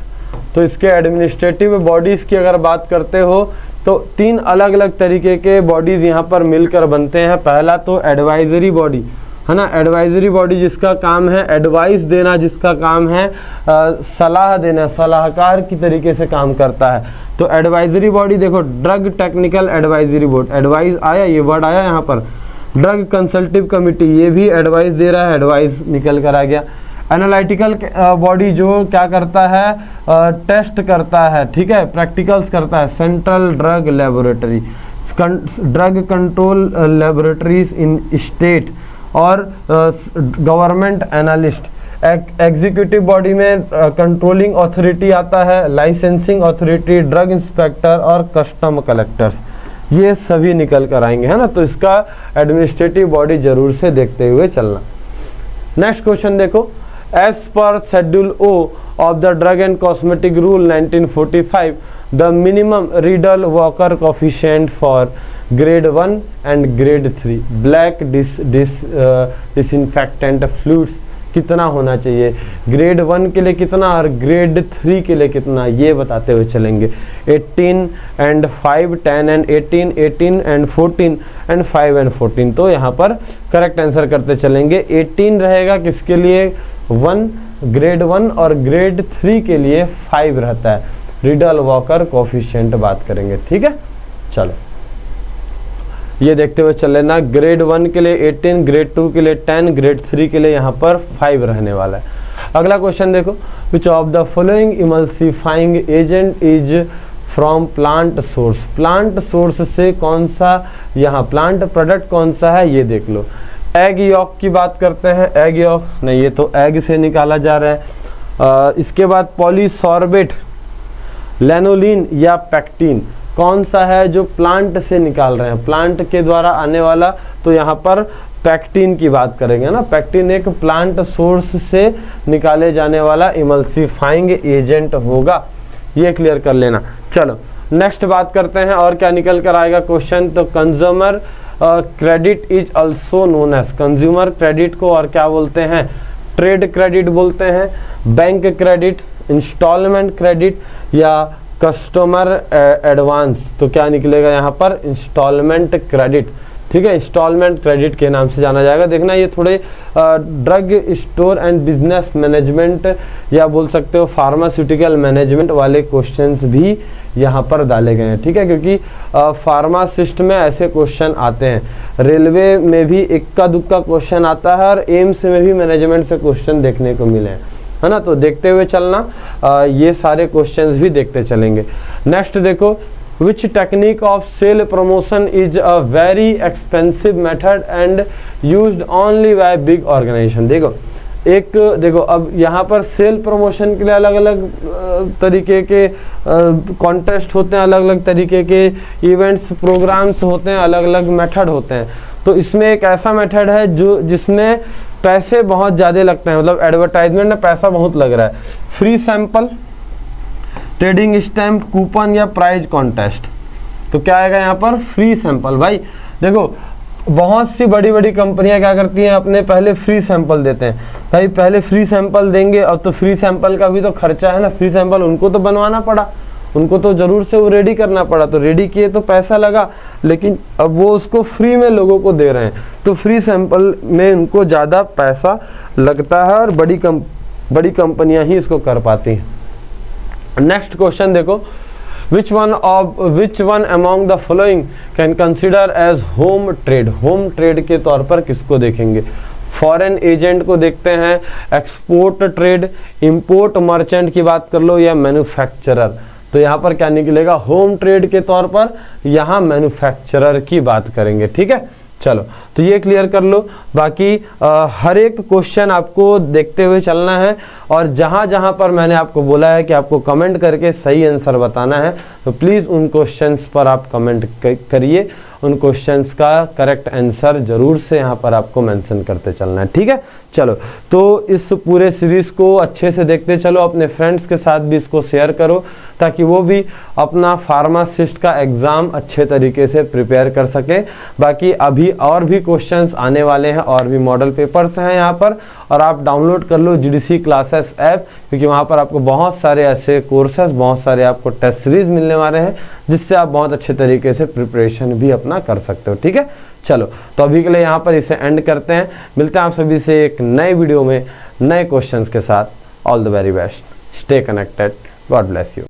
तो इसके एडमिनिस्ट्रेटिव बॉडीज की अगर बात करते हो तो 3 अलग अलग तरीके के बॉडीज यहाँ पर मिलकर बनते हैं। पहला तो एडवाइजरी बॉडी है ना, एडवाइजरी बॉडी जिसका काम है एडवाइस देना, जिसका काम है सलाह देना, सलाहकार की तरीके से काम करता है। तो एडवाइजरी बॉडी देखो, drug technical advisory board, advice आया, ये वर्ड आया यहाँ पर। ड्रग कंसल्टिव कमिटी, ये भी एडवाइस दे रहा है, एडवाइस निकल कर आ गया। एनालिटिकल बॉडी जो क्या करता है, टेस्ट करता है, ठीक है, प्रैक्टिकल्स करता है, central drug laboratory, drug control laboratories इन स्टेट और गवर्नमेंट एनालिस्ट। एग्जीक्यूटिव बॉडी में कंट्रोलिंग अथॉरिटी आता है, लाइसेंसिंग अथॉरिटी, ड्रग इंस्पेक्टर और कस्टम कलेक्टर्स, ये सभी निकल कर आएंगे, है ना। तो इसका एडमिनिस्ट्रेटिव बॉडी जरूर से देखते हुए चलना। नेक्स्ट क्वेश्चन देखो, as per schedule O of the Drug and Cosmetic Rule 1945, the minimum Riedel-Walker coefficient for grade 1 and grade 3 black disinfectant fluids कितना होना चाहिए, ग्रेड 1 के लिए कितना और ग्रेड 3 के लिए कितना, ये बताते हुए चलेंगे। 18 and 5, 10 and 18, 18 and 14 and 5 and 14, तो यहाँ पर करेक्ट आंसर करते चलेंगे। 18 रहेगा किसके लिए, 1 ग्रेड 1 और ग्रेड 3 के लिए 5 रहता है। रीडल वॉकर कोफिशिएंट बात करेंगे, ठीक है। चलो ये देखते हुए चल लेना, ग्रेड 1 के लिए 18, ग्रेड 2 के लिए 10, ग्रेड 3 के लिए यहाँ पर 5 रहने वाला है। अगला क्वेश्चन देखो, which of the following emulsifying agent is from plant source, plant source से कौन सा यहाँ प्लांट प्रोडक्ट कौन सा है, ये देख लो। एग यॉक की बात करते हैं, एग यॉक नहीं, ये तो एग से निकाला जा रहा है। इसके बाद पॉलीसॉर्बेट, लैनोलिन या पैक्टिन, कौन सा है जो प्लांट से निकाल रहे हैं, प्लांट के द्वारा आने वाला, तो यहाँ पर पैक्टिन की बात करेंगे ना। पैक्टिन एक प्लांट सोर्स से निकाले जाने वाला इमल्सिफाइंग एजेंट होगा, ये क्लियर कर लेना। चलो नेक्स्ट बात करते हैं और क्या निकल कर आएगा क्वेश्चन, तो consumer credit is also known as, consumer credit को और क्या बोलते हैं, ट्रेड क्रेडिट बोलते हैं, बैंक क्रेडिट, इंस्टॉलमेंट क्रेडिट या कस्टमर एडवांस, तो क्या निकलेगा यहाँ पर, इंस्टॉलमेंट क्रेडिट, ठीक है, इंस्टॉलमेंट क्रेडिट के नाम से जाना जाएगा। देखना ये थोड़े drug store and business management या बोल सकते हो फार्मास्यूटिकल मैनेजमेंट वाले क्वेश्चंस भी यहाँ पर डाले गए हैं, ठीक है, क्योंकि फार्मासिस्ट में ऐसे क्वेश्चन आते हैं, रेलवे में भी इक्का दुक्का क्वेश्चन आता है और एम्स में भी मैनेजमेंट से क्वेश्चन देखने को मिले हैं, है ना। तो देखते हुए चलना, ये सारे क्वेश्चंस भी देखते चलेंगे। नेक्स्ट देखो, which technique of sale promotion is a very expensive method and used only by big organisation. देखो एक देखो, अब यहाँ पर सेल प्रमोशन के लिए अलग अलग तरीके के कॉन्टेस्ट होते हैं, अलग अलग तरीके के इवेंट्स प्रोग्राम्स होते हैं, अलग अलग मेथड होते हैं। तो इसमें एक ऐसा मेथड है जो जिसमें पैसे बहुत ज़्यादा लगते हैं, मतलब एडवर्टाइजमेंट में पैसा बहुत लग रहा है। Free sample, trading stamp, coupon या प्राइज कॉन्टेस्ट। तो क्या आएगा यहाँ पर? Free sample. भाई देखो, बहुत सी बड़ी बड़ी कंपनियां क्या करती हैं, अपने पहले फ्री सैंपल देते हैं। भाई पहले फ्री सैंपल देंगे, अब तो फ्री सैंपल का भी तो खर्चा है ना, फ्री सैंपल उनको तो बनवाना पड़ा, उनको तो जरूर से वो रेडी करना पड़ा, तो रेडी किए तो पैसा लगा, लेकिन अब वो उसको फ्री में लोगों को दे रहे हैं, तो फ्री सैंपल में उनको ज़्यादा पैसा लगता है और बड़ी कंपनियां ही इसको कर पाती हैं। नेक्स्ट क्वेश्चन देखो, which one among the following can consider as home trade? Home trade के तौर पर किसको देखेंगे? फॉरेन एजेंट को देखते हैं, एक्सपोर्ट ट्रेड, इंपोर्ट मर्चेंट की बात कर लो, या मैन्युफैक्चरर। तो यहाँ पर क्या निकलेगा? होम ट्रेड के तौर पर यहाँ मैन्युफैक्चरर की बात करेंगे। ठीक है, चलो तो ये क्लियर कर लो। बाकी हर एक क्वेश्चन आपको देखते हुए चलना है, और जहाँ जहाँ पर मैंने आपको बोला है कि आपको कमेंट करके सही आंसर बताना है, तो प्लीज़ उन क्वेश्चंस पर आप कमेंट करिए, उन क्वेश्चंस का करेक्ट आंसर जरूर से यहाँ पर आपको मेंशन करते चलना है। ठीक है, चलो तो इस पूरे सीरीज़ को अच्छे से देखते चलो, अपने फ्रेंड्स के साथ भी इसको शेयर करो, ताकि वो भी अपना फार्मासिस्ट का एग्ज़ाम अच्छे तरीके से प्रिपेयर कर सके। बाकी अभी और भी क्वेश्चंस आने वाले हैं, और भी मॉडल पेपर्स हैं यहाँ पर, और आप डाउनलोड कर लो GDC क्लासेस ऐप, क्योंकि वहाँ पर आपको बहुत सारे ऐसे कोर्सेज, बहुत सारे आपको टेस्ट सीरीज मिलने वाले हैं, जिससे आप बहुत अच्छे तरीके से प्रिपरेशन भी अपना कर सकते हो। ठीक है, चलो तो अभी के लिए यहाँ पर इसे एंड करते हैं, मिलते हैं आप सभी से एक नए वीडियो में नए क्वेश्चंस के साथ। All the very best, stay connected, God bless you.